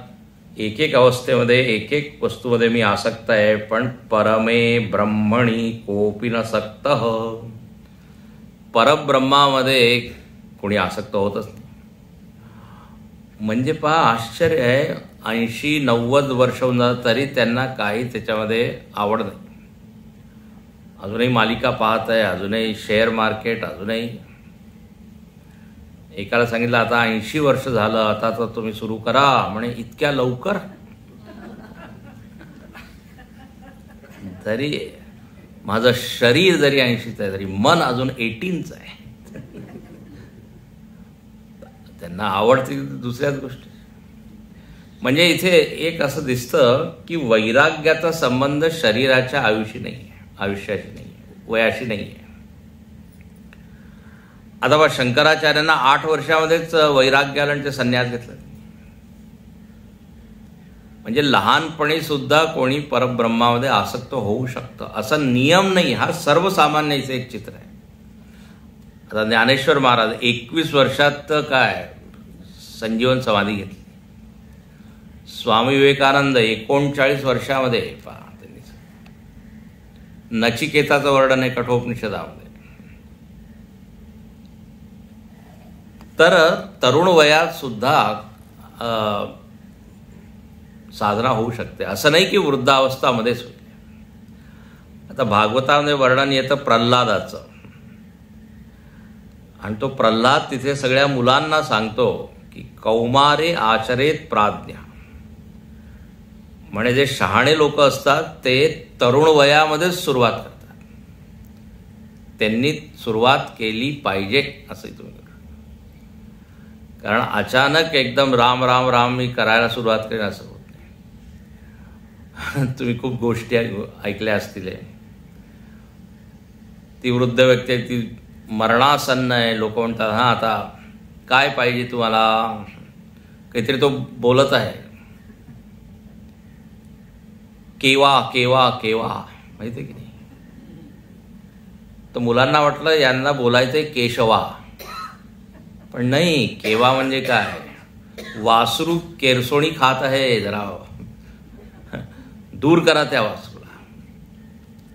[SPEAKER 2] एक एक अवस्थेमध्ये एक एक वस्तूमध्ये मी आसक्त आहे, पण परमे ब्रह्मणी कोपी न सक्त. परब्रह्मामध्ये कोणी आसक्त होतच नाही. म्हणजे पहा, आश्चर्य आहे, 80-90 वर्ष होऊन जातात तरी त्यांना काही त्याच्यामध्ये आवड नाही. अजूनही मालिका पाहत आहे, अजूनही शेअर मार्केट, अजूनही. एकाला सांगितलं आता 80 वर्ष झालं, आता तर तुम्ही सुरू करा. म्हणे इतक्या लवकर? तरी माझं शरीर जरी 80चं आहे तरी मन अजून 18चं आहे. त्यांना आवडते दुसऱ्याच गोष्टी. म्हणजे इथे एक असं दिसतं की वैराग्याचा संबंध शरीराच्या आयुष्याशी नाही आहे, आयुष्याशी नाही आहे, वयाशी नाही आहे. आता बा, शंकराचार्यांना 8 वर्षामध्येच वैराग्याला आणि ते संन्यास घेतला. म्हणजे लहानपणी सुद्धा कोणी परब्रह्मामध्ये आसक्त होऊ शकतं, असा नियम नाही. हा सर्वसामान्यचं एक चित्र आहे. आता ज्ञानेश्वर महाराज 21 वर्षात काय संजीवन समाधी घेतली. स्वामी विवेकानंद 39 वर्षामध्ये, पहा, त्यांनी नचिकेताचं वर्णन आहे कठोपनिषदामध्ये. तर तरुण वयात सुद्धा साधना होऊ शकते, असं नाही की वृद्धावस्थामध्येच होईल. आता भागवतामध्ये वर्णन येतं प्रल्हादाचं, आणि तो प्रल्हाद तिथे सगळ्या मुलांना सांगतो की कौमारे आचरेत प्राज्ञा. म्हणजे जे शहाणे लोक असतात ते तरुण वयामध्येच सुरुवात करतात. त्यांनी सुरुवात केली पाहिजे असं तुम्ही. कारण अचानक एकदम राम राम राम मी करायला सुरुवात करेन असं होत नाही. तुम्ही खूप गोष्टी ऐकल्या असतील. ती वृद्ध व्यक्ती आहे, ती मरणासन्न आहे. लोक म्हणतात हां आता काय पाहिजे तुम्हाला, काहीतरी तो बोलत आहे, केवा केवा केवा, माहिती आहे की नाही. तर मुलांना वाटलं यांना बोलायचंय केशवा, पण नाही. केवा म्हणजे काय, वासरू केरसोणी खात आहे, जरा दूर करा त्या वासरूला.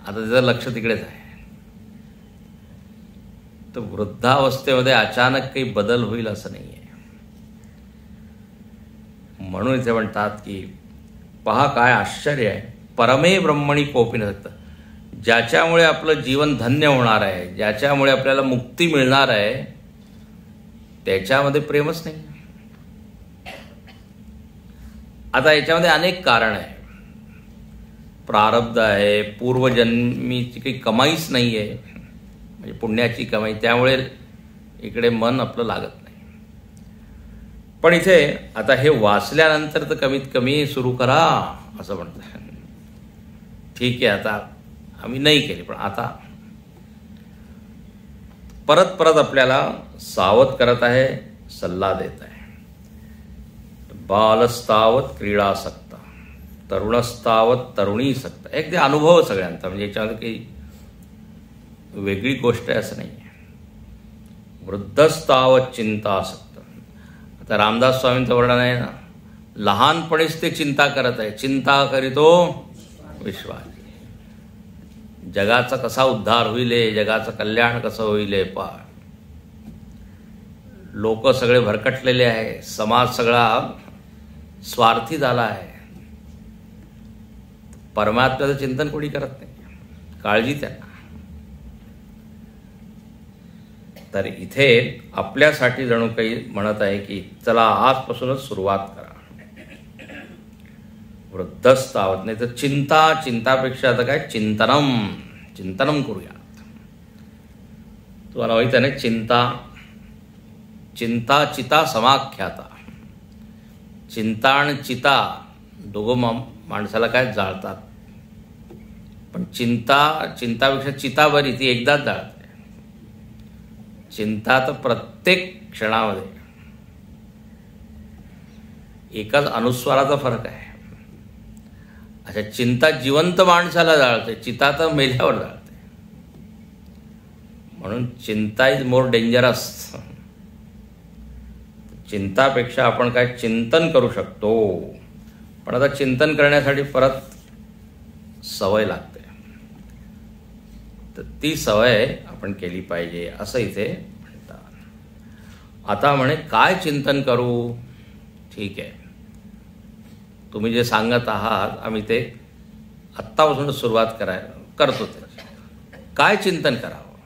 [SPEAKER 2] आता त्याचं लक्ष तिकडेच आहे. तर वृद्धावस्थेमध्ये अचानक काही बदल होईल असं नाही आहे. म्हणून इथे म्हणतात की पहा काय आश्चर्य आहे, परमे ब्रह्मणी कोपी न सकत. ज्याच्यामुळे आपलं जीवन धन्य होणार आहे, ज्याच्यामुळे आपल्याला मुक्ती मिळणार आहे, त्याच्यामध्ये प्रेमच नाही. आता याच्यामध्ये अनेक कारण आहे. प्रारब्ध आहे, पूर्वजन्मीची काही कमाईच नाही आहे, म्हणजे पुण्याची कमाई, त्यामुळे इकडे मन आपलं लागत नाही. पण इथे आता हे वाचल्यानंतर तर कमीत कमी सुरू करा असं म्हणतात. ठीक आहे, आता आम्ही नाही केली, पण आता परत परत आपल्याला सावध करत आहे, सल्ला देत आहे. बालस्तावत क्रीडासक्त, तरुणस्तावत तरुणी सक्त, एक ते अनुभव सगळ्यांचा, म्हणजे याच्यामध्ये काही वेगळी गोष्ट आहे असं नाही आहे. वृद्धस्तावत चिंतासक्त. आता रामदास स्वामींचं वर्णन आहे ना, लहानपणीच ते चिंता करत आहे. चिंता करीतो विश्वास, जगाचा कसा उद्धार होईल, जगाचं कल्याण कसं होईल. पण लोक सगळे भरकटलेले आहे, समाज सगळा स्वार्थी झाला आहे. परमात्म्याचं चिंतन कोणी करत नाही, काळजी त्यांना. तर इथे आपल्यासाठी जणू काही म्हणत आहे की चला आजपासूनच सुरुवात करा. वृद्धस्तावत, नाही तर चिंतापेक्षा आता काय, चिंतनम करूयात. तुम्हाला माहित आहे ना, चिंता चिता समाख्याता. चिंता आणि चिता दोघं माणसाला काय जाळतात, पण चिंतापेक्षा चिता बरी, ती एकदाच जाळते. चिंता तर प्रत्येक क्षणामध्ये, एकाच अनुस्वाराचा फरक आहे. अच्छा, चिंता जिवंत माणसाला जाळते, चिता तर मेल्यावर जाळते. म्हणून चिंता इज मोर डेंजरस. चिंतापेक्षा आपण काय चिंतन करू शकतो, पण आता चिंतन करण्यासाठी परत सवय लागते. तर ती सवय आपण केली पाहिजे असं इथे म्हणतात. आता म्हणे काय चिंतन करू. ठीक आहे, तुम्ही जे सांगत आहात आम्ही ते आत्तापासूनच सुरुवात करतो. काय चिंतन करावं.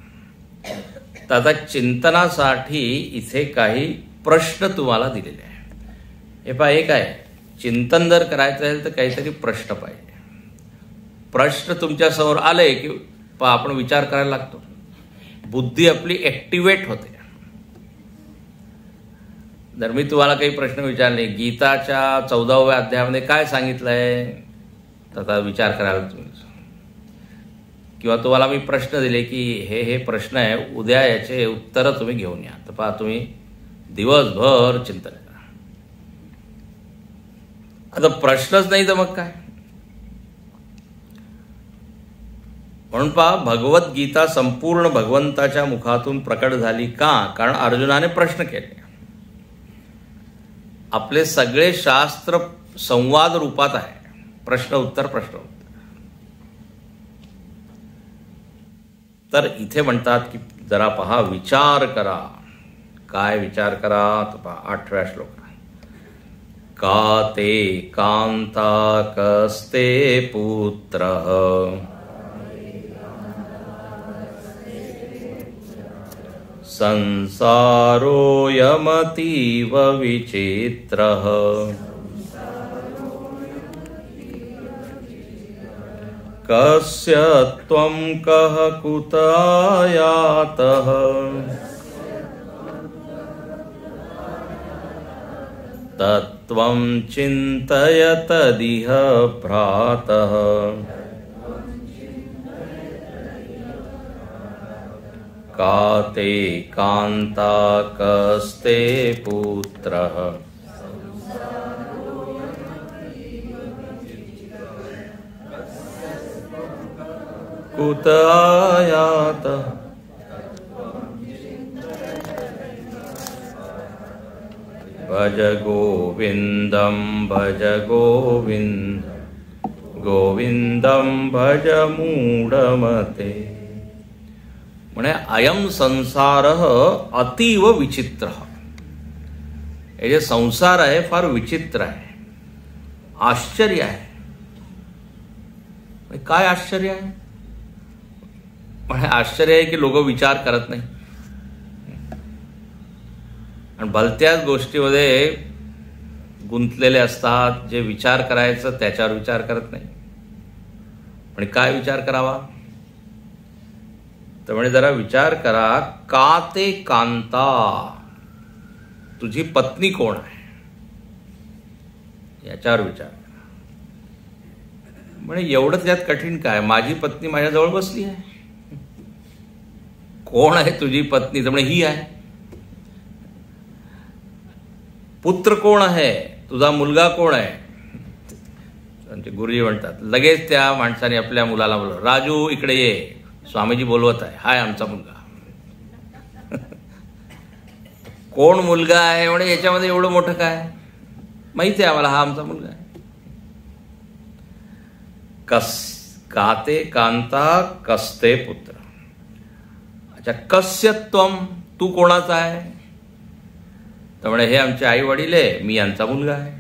[SPEAKER 2] तर आता चिंतनासाठी इथे काही प्रश्न तुम्हाला दिलेले आहे. हे पहा, एक आहे, चिंतन जर करायचं असेल तर काहीतरी प्रश्न पाहिजे. प्रश्न तुमच्यासमोर आले की आपण विचार करायला लागतो, बुद्धी आपली ॲक्टिवेट होते. जर मी तुम्हाला काही प्रश्न विचारले, गीताच्या 14व्या अध्यायामध्ये काय सांगितलं आहे, तर आता विचार करायला तुम्ही. किंवा तुम्हाला मी प्रश्न दिले की हे प्रश्न आहे, उद्या याचे उत्तरं तुम्ही घेऊन या. तर पहा, तुम्ही दिवसभर चिंतन करा. आता प्रश्नच नाही तर मग काय. म्हणून पहा, भगवद्गीता संपूर्ण भगवंताच्या मुखातून प्रकट झाली का, कारण अर्जुनाने प्रश्न केले. आपले सगळे शास्त्र संवाद रूपात आहे, प्रश्न उत्तर. तर इथे म्हणतात की जरा पहा, विचार करा. काय विचार करा, तर पहा 8व्या श्लोक. का ते कांता कस्ते पुत्र संसारोऽयमतीव विचित्रः कस्य त्वं कः कुत आयातः तत्त्वं चिन्तय तदिह भ्रातः का ते कांता कस्ते पुत्रः कुत आयातः भज गोविंदं भज गोविंदं भज मूढमते. म्हणे अयम संसार अतीव विचित्र. हे जे संसार आहे फार विचित्र आहे, आश्चर्य आहे. काय आश्चर्य आहे. म्हणजे आश्चर्य आहे की लोक विचार करत नाही आणि भलत्याच गोष्टीमध्ये गुंतलेले असतात. जे विचार करायचं त्याच्यावर विचार करत नाही. पण काय विचार करावा, तर म्हणजे जरा विचार करा. का ते कांता, तुझी पत्नी कोण आहे याच्यावर विचार करा. म्हणजे एवढं त्यात कठीण काय, माझी पत्नी माझ्याजवळ बसली आहे. कोण आहे तुझी पत्नी, तर म्हणजे ही आहे. पुत्र कोण आहे, तुझा मुलगा कोण आहे, म्हणजे गुरुजी म्हणतात लगेच त्या माणसाने आपल्या मुलाला बोलवलं, राजू इकडे ये, स्वामीजी बोलवत आहे, हाय आमचा मुलगा. कोण मुलगा आहे म्हणे, याच्यामध्ये एवढं मोठं काय, माहिती आहे आम्हाला हा आमचा मुलगा आहे. काते कांता कस्ते पुत्र. अच्छा, कस्य त्वम, तू कोणाचा आहे, तर म्हणे हे आमचे आई वडील आहे, मी यांचा मुलगा आहे.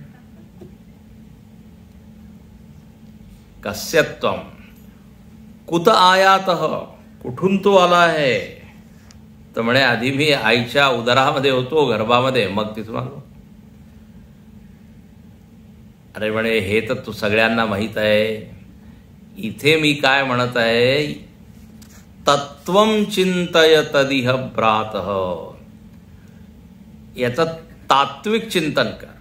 [SPEAKER 2] कस्य त्वम कुत आयातः, कुठून तो आला आहे, तर म्हणे आधी मी आईच्या उदरामध्ये होतो, गर्भामध्ये, मग तिथून आलो. अरे म्हणे हे तर तू सगळ्यांना माहित आहे, इथे मी काय म्हणत आहे, तत्वं चिंतय तदिह भ्रातः, याचं तात्विक चिंतन कर.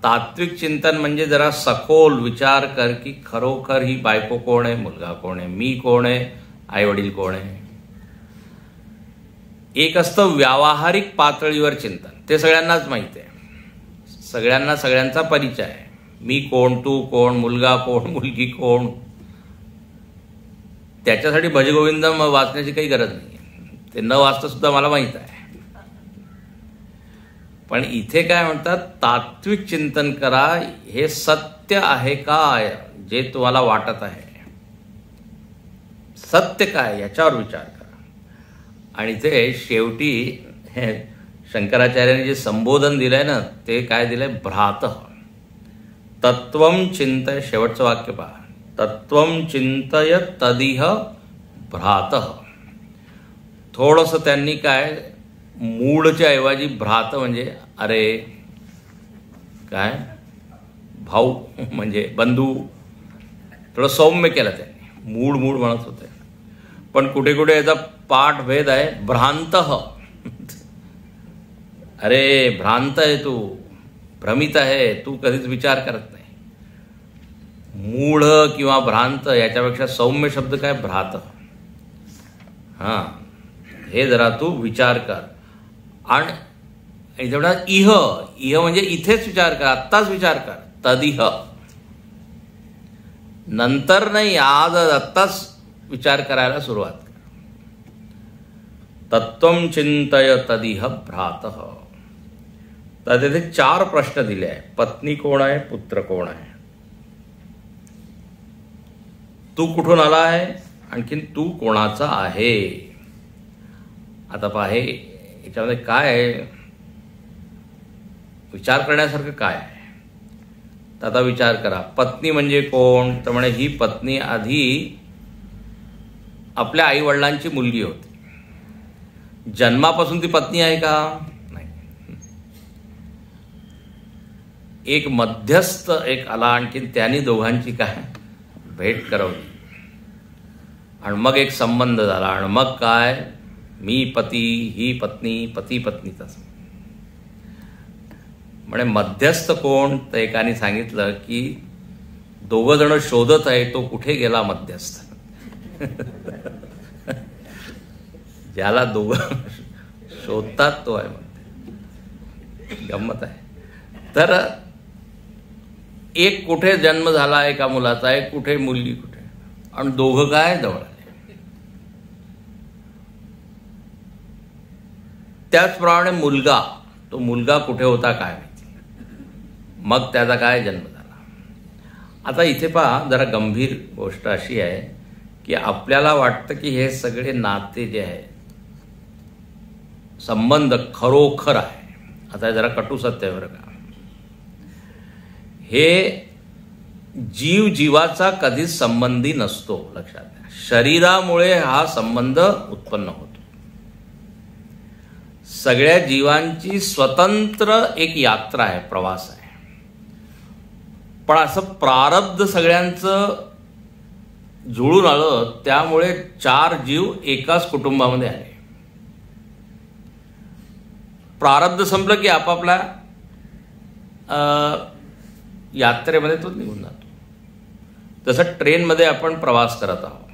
[SPEAKER 2] तात्विक चिंतन म्हणजे जरा सखोल विचार कर की खरोखर ही बायको कोण आहे, मुलगा कोण आहे, मी कोण आहे, आई वडील कोण आहे. एक असतं व्यावहारिक पातळीवर चिंतन, ते सगळ्यांनाच माहिती आहे, सगळ्यांना सगळ्यांचा परिचय आहे, मी कोण, तू कोण, मुलगा कोण, मुलगी कोण. त्याच्यासाठी भजगोविंदम वाचण्याची काही गरज नाही, ते न वाचता सुद्धा मला माहित आहे. पण इथे काय म्हणतात, तात्विक चिंतन करा, हे सत्य आहे काय जे तुम्हाला वाटत आहे, सत्य काय याच्यावर विचार करा. आणि ते शेवटी हे शंकराचार्यांनी जे संबोधन दिलंय ना, ते काय दिलंय, भ्रातः. तत्वं चिंतय, शेवटचं वाक्य पहा, तत्वं चिंतय तदिह भ्रातः. थोडंसं त्यांनी काय मूळच्या ऐवजी भ्रात म्हणजे अरे काय भाऊ म्हणजे बंधू, थोडं सौम्य केलं त्यांनी, मूळ म्हणत होते. पण कुठे कुठे याचा पाठ भेद आहे, भ्रांत. अरे भ्रांत आहे तू, भ्रमित आहे तू, कधीच विचार करत नाही. मूढ किंवा भ्रांत याच्यापेक्षा सौम्य शब्द काय, भ्रात. हे जरा तू विचार कर. आणि तेवढा इह म्हणजे इथेच विचार कर, आत्ताच विचार कर. तदिह नंतर नाही, आज आत्ताच विचार करायला सुरुवात कर. तत्वं चिंतय तदिह भ्रातः. तर तिथे 4 प्रश्न दिले आहे, पत्नी कोण आहे, पुत्र कोण आहे, तू कुठून आला आहे, आणखीन तू कोणाचा आहे. आता पाहे याच्यामध्ये काय आहे, विचार करण्यासारखं काय आहे. तर आता विचार करा, पत्नी म्हणजे कोण, तर म्हणे ही पत्नी आधी आपल्या आई वडिलांची मुलगी होती. जन्मापासून ती पत्नी आहे का, नाही. एक मध्यस्थ एक आला, आणखीन त्यांनी दोघांची काय भेट करवली, आणि मग एक संबंध झाला, आणि मग काय, मी पती, ही पत्नी, पती पत्नीचा. म्हणजे मध्यस्थ कोण, तर एकाने सांगितलं की दोघं जण शोधत आहे, तो कुठे गेला मध्यस्थ. ज्याला दोघं शोधतात तो आहे मध्य. गंमत आहे. तर एक कुठे जन्म झाला एका मुलाचा, एक कुठे मुलगी कुठे, आणि दोघं काय जवळ आले. त्याचप्रमाणे मुलगा, तो मुलगा कुठे होता काय माहिती, मग त्याचा काय जन्म झाला. आता इथे पहा, जरा गंभीर गोष्ट अशी आहे की आपल्याला वाटतं की हे सगळे नाते जे आहे, संबंध खरोखर आहे. आता जरा कटू सत्य आहे बरं का, हे जीव जीवाचा कधीच संबंधी नसतो, लक्षात घ्या. शरीरामुळे हा संबंध उत्पन्न होतो. सगळ्या जीवांची स्वतंत्र एक यात्रा आहे, प्रवास आहे. पण असं प्रारब्ध सगळ्यांचं जुळून आलं, त्यामुळे 4 जीव एकाच कुटुंबामध्ये आले. प्रारब्ध संपलं की आपापल्या यात्रेमध्ये तो निघून जातो. तसं ट्रेनमध्ये आपण प्रवास करत आहोत,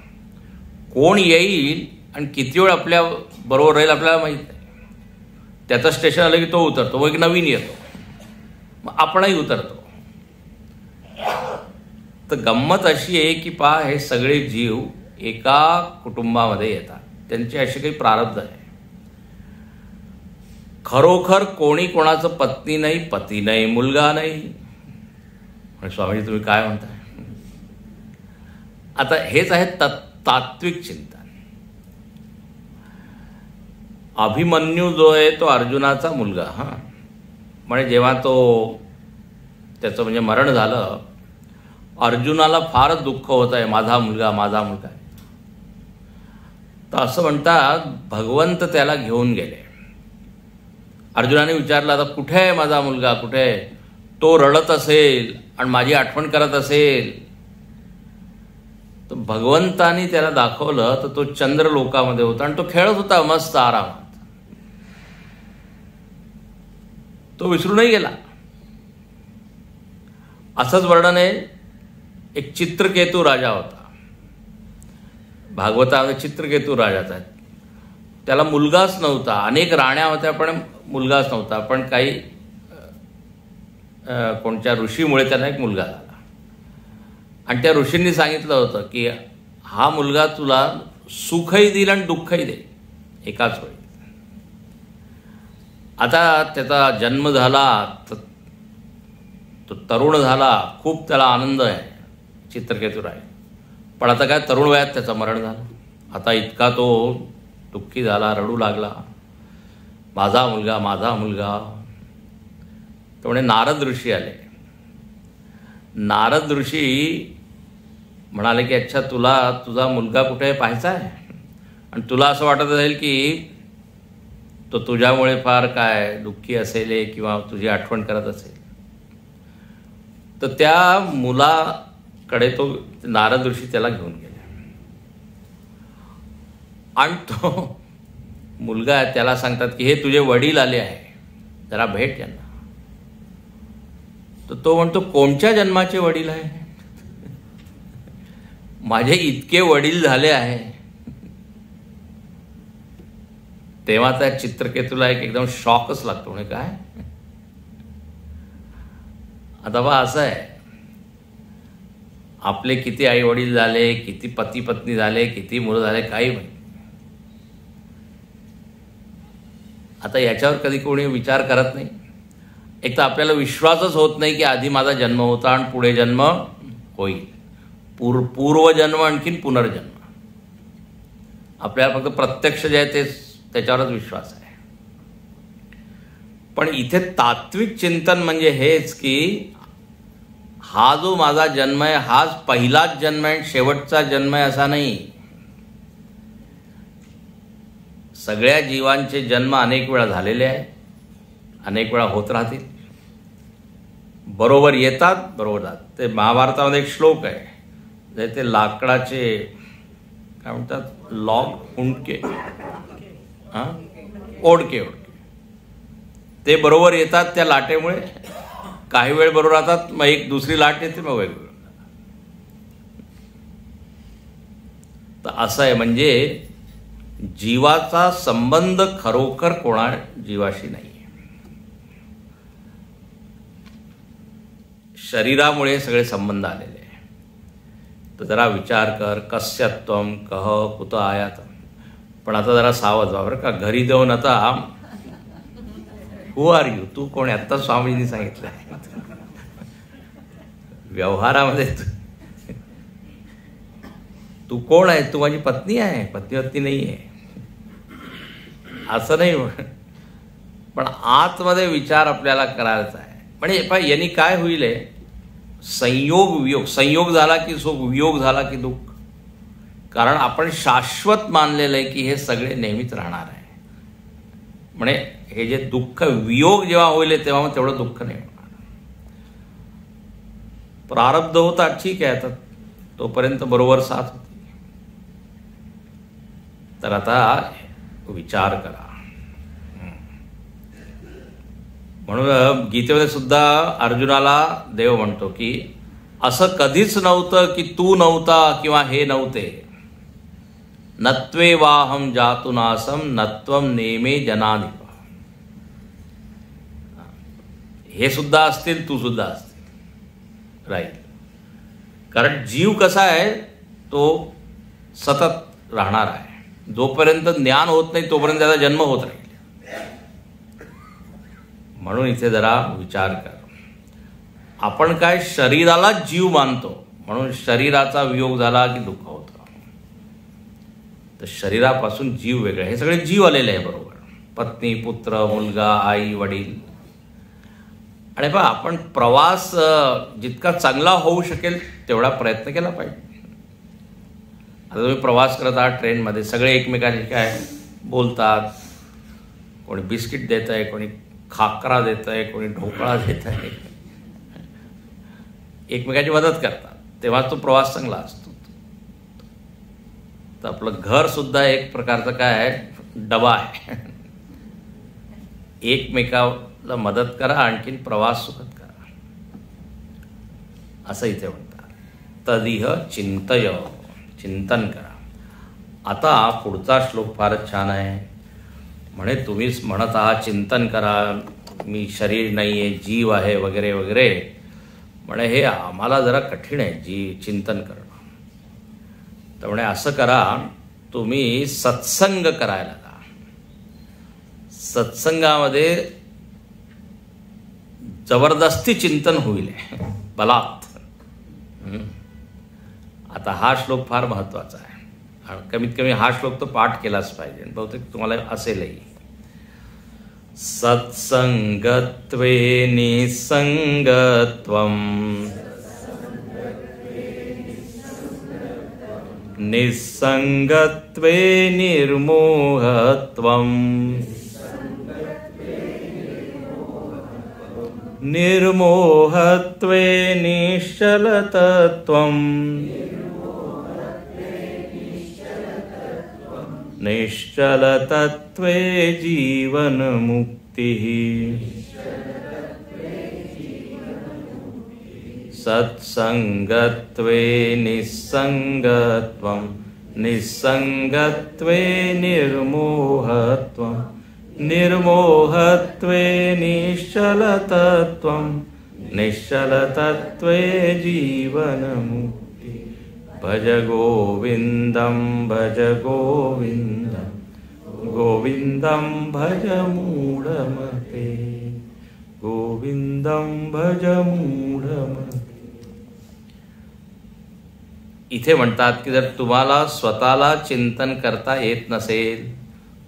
[SPEAKER 2] कोण येईल आणि किती वेळ आपल्या बरोबर राहील आपल्याला माहीत नाही. त्याचं स्टेशन आलं की तो उतरतो, मग एक नवीन येतो, मग आपणही उतरतो. तर गंमत अशी आहे की पहा, हे सगळे जीव एका कुटुंबामध्ये येतात, त्यांची अशी काही प्रारब्ध आहे. खरोखर कोणी कोणाचं पत्नी नाही, पती नाही, मुलगा नाही. स्वामीजी तुम्ही काय म्हणताय? आता हेच आहे तात्विक चिंतन. अभिमन्यू जो आहे तो अर्जुनाचा मुलगा. म्हणजे जेव्हा त्याचं म्हणजे मरण झालं, अर्जुनाला फारच दुःख होत आहे, माझा मुलगा माझा मुलगा. तर असं म्हणतात भगवंत त्याला घेऊन गेले. अर्जुनाने विचारलं, आता कुठे आहे माझा मुलगा, कुठे आहे? तो रडत असेल आणि माझी आठवण करत असेल. तर भगवंतानी त्याला दाखवलं तर तो चंद्रलोकामध्ये होता आणि तो खेळत होता मस्त आरामात. तो विसरूनही गेला. असंच वर्णन आहे. एक चित्रकेतू राजा होता. भागवतामध्ये चित्रकेतू राजाचा. त्याला मुलगाच नव्हता. अनेक राण्या होत्या पण मुलगाच नव्हता. पण काही कोणत्या ऋषीमुळे त्याला एक मुलगा झाला. आणि त्या ऋषींनी सांगितलं होतं की हा मुलगा तुला सुखही देईल आणि दुःखही देईल एकाच वेळी. आता त्याचा जन्म झाला, तो तरुण झाला, खूप त्याला आनंद आहे चित्रकेतू राय. पण आता काय तरुण वयात त्याचं मरण झालं. आता इतका तो दुःखी झाला, रडू लागला, माझा मुलगा माझा मुलगा. तर म्हणे नारद ऋषी आले. नारद ऋषी म्हणाले की अच्छा, तुला तुझा मुलगा कुठे पाहायचा आहे आणि तुला असं वाटत असेल की तो तुझ्यामुळे फार काय दुःखी असेल किंवा तुझी आठवण करत असेल. तर त्या मुलाकडे तो नारद ऋषी त्याला घेऊन गेले. आणि तो मुलगा आहे त्याला सांगतात की हे तुझे वडील आले आहे, जरा भेट यांना. तर तो म्हणतो कोणत्या जन्माचे वडील आहे? माझे इतके वडील झाले आहे. तेव्हा त्या चित्रकेतूला एकदम शॉकच लागतो. म्हणजे काय आता बा असं आहे, आपले किती आई वडील झाले, किती पती पत्नी झाले, किती मुलं झाले, काही माहिती. आता याच्यावर कधी कोणी विचार करत नाही. एक तर आपल्याला विश्वासच होत नाही की आधी माझा जन्म होता आणि पुढे जन्म होईल. पूर्वजन्म आणखीन पुनर्जन्म. आपल्याला फक्त प्रत्यक्ष जे आहे ते त्याच्यावरच विश्वास आहे. पण इथे तात्विक चिंतन म्हणजे हेच की हा जो माझा जन्म आहे हाच पहिलाच जन्म आहे, शेवटचा जन्म आहे असा नाही. सगळ्या जीवांचे जन्म अनेक वेळा झालेले आहे, अनेक वेळा होत राहतील. बरोबर येतात, बरोबर जातात. ते महाभारतामध्ये एक श्लोक आहे, ते लाकडाचे काय म्हणतात, लॉग उंडके, ओढके ते बरोबर येतात त्या लाटेमुळे. काही वेळ बरोबर राहतात, मग एक दुसरी लाट येते, मग वेगवेगळं. तर असं आहे. म्हणजे जीवाचा संबंध खरोखर कोणा जीवाशी नाही. शरीरामुळे सगळे संबंध आलेले आहे. तर जरा विचार कर, कस्यत्वम कह कुत आयात. पण आता जरा सावध व्हा बरं का. घरी जाऊन आता हू आर यू, तू कोण आहे? आत्ता स्वामींनी सांगितलं व्यवहारामध्ये तू कोण आहे? तू माझी पत्नी आहे, पत्नी नाही आहे असं नाही. पण आतमध्ये विचार आपल्याला करायचा आहे. म्हणजे यांनी काय होईल, संयोग वियोग. संयोग झाला की सुख, वियोग झाला की दुःख. कारण आपण शाश्वत मानलेलं आहे की हे सगळे नेहमीच राहणार आहे. म्हणजे हे जे दुःख वियोग जेव्हा होईल तेव्हा मग तेवढं दुःख नाही होणार. प्रारब्ध होता ठीक आहे, आता तोपर्यंत बरोबर साथ होती. तर आता विचार करा. म्हणून गीतेमध्ये सुद्धा अर्जुनाला देव म्हणतो की असं कधीच नव्हतं की तू नव्हता किंवा हे नव्हते. नत्वे वाहम जातुनासम नत्वम नेमे जनाधिप. हे सुद्धा असतील, तू सुद्धा असतील, राईट. कारण जीव कसा आहे तो सतत राहणार आहे. जोपर्यंत ज्ञान होत नाही तोपर्यंत त्याचा जन्म होत राहील. म्हणून इथे जरा विचार कर. आपण काय शरीराला जीव मानतो, म्हणून शरीराचा वियोग झाला की दुःख होतं. तर शरीरापासून जीव वेगळे, हे सगळे जीव आलेले आहे बरोबर. पत्नी, पुत्र, मुलगा, आई, वडील. आणि बघा आपण प्रवास जितका चांगला होऊ शकेल तेवढा प्रयत्न केला पाहिजे. आता तुम्ही प्रवास करत आहात ट्रेनमध्ये, सगळे एकमेकांशी काय बोलतात. कोणी बिस्किट देत आहे, कोणी खाकरा देत आहे, कोणी ढोकळा देत आहे, एकमेकाची मदत करतात. तेव्हा तो प्रवास चांगला असतो. तर आपलं घर सुद्धा एक प्रकारचं काय आहे, डबा आहे. एकमेकाला मदत करा, आणखीन प्रवास सुखद करा, असं इथे म्हणतात. तदिह चिंतय, चिंतन करा. आता पुढचा श्लोक फारच छान आहे. म्हणे तुम्हीच म्हणत आहात चिंतन करा, मी शरीर नाही आहे, जीव आहे वगैरे वगैरे. म्हणे हे आम्हाला जरा कठीण आहे चिंतन करणं. तर म्हणे असं करा, तुम्ही सत्संग करायला जा. सत्संगामध्ये जबरदस्ती चिंतन होईल, बलात्. आता हा श्लोक फार महत्वाचा आहे. कमीत कमी हा श्लोक तो पाठ केलाच पाहिजे. बहुतेक तुम्हाला असेलही. सत्संगत्वे निसंगत्वं निसंगत्वे निर्मोहत्वं निर्मोहत्वे निश्चलतत्वं निश्चलतत्वे जीवनमुक्तिः. सत्संगत्वे निसंगत्वं निसंगत्वे निर्मोहत्वं निर्मोहत्वे निश्चलतत्वं निश्चलतत्वे जीवनमुक्तिः. भज गोविन्दं भज गोविन्दं गोविन्दं भज मूढमते गोविन्दं भज मूढमते. इथे म्हणतात की जर तुम्हाला स्वतःला चिंतन करता येत नसेल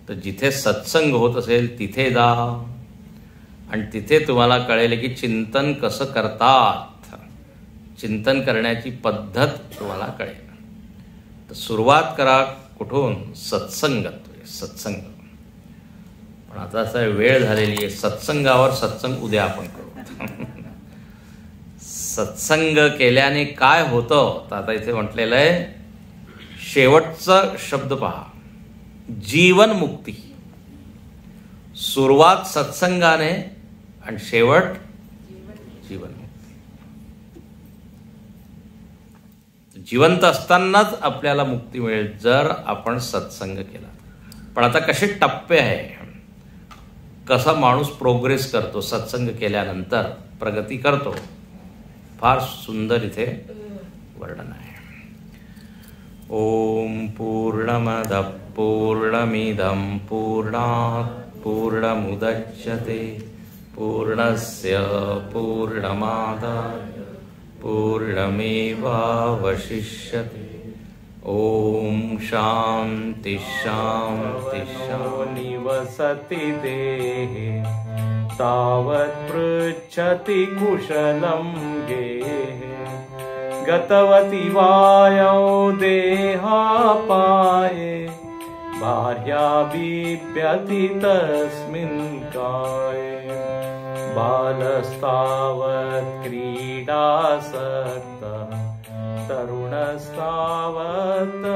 [SPEAKER 2] तर जिथे सत्संग होत असेल तिथे जा आणि तिथे तुम्हाला कळेल की चिंतन कसं करतात. चिंतन करण्याची पद्धत तुम्हाला कळेल. तर सुरुवात करा कुठून? सत्संगत्वे, सत्संग. पण आता असं वेळ झालेली आहे, सत्संगावर सत्संग उद्या आपण करू. सत्संग केल्याने काय होतं तर आता इथे म्हटलेलं आहे, शेवटचा शब्द पहा, जीवन मुक्ती. सुरुवात सत्संगाने आणि शेवट जीवन मुक्ती. जिवंत असतानाच आपल्याला मुक्ती मिळेल जर आपण सत्संग केला. पण आता कसे टप्पे आहे, कसा माणूस प्रोग्रेस करतो सत्संग केल्यानंतर, प्रगती करतो, फार सुंदर इथे वर्णन आहे. ओम पूर्णमद पूर्णमिदं पूर्णात् पूर्णमुदच्यते पूर्णस्य पूर्णमादाय पूर्णमेवावशिष्यते. ओम शांति शांति शांति. निवसति देहे तावत् पृच्छति कुशलं गेहे गतवती वायौ देहापाये भार्या बिभ्यति तस्मिन् काये बालस्तावत् क्रीडासक्तः तरुणस्तावत्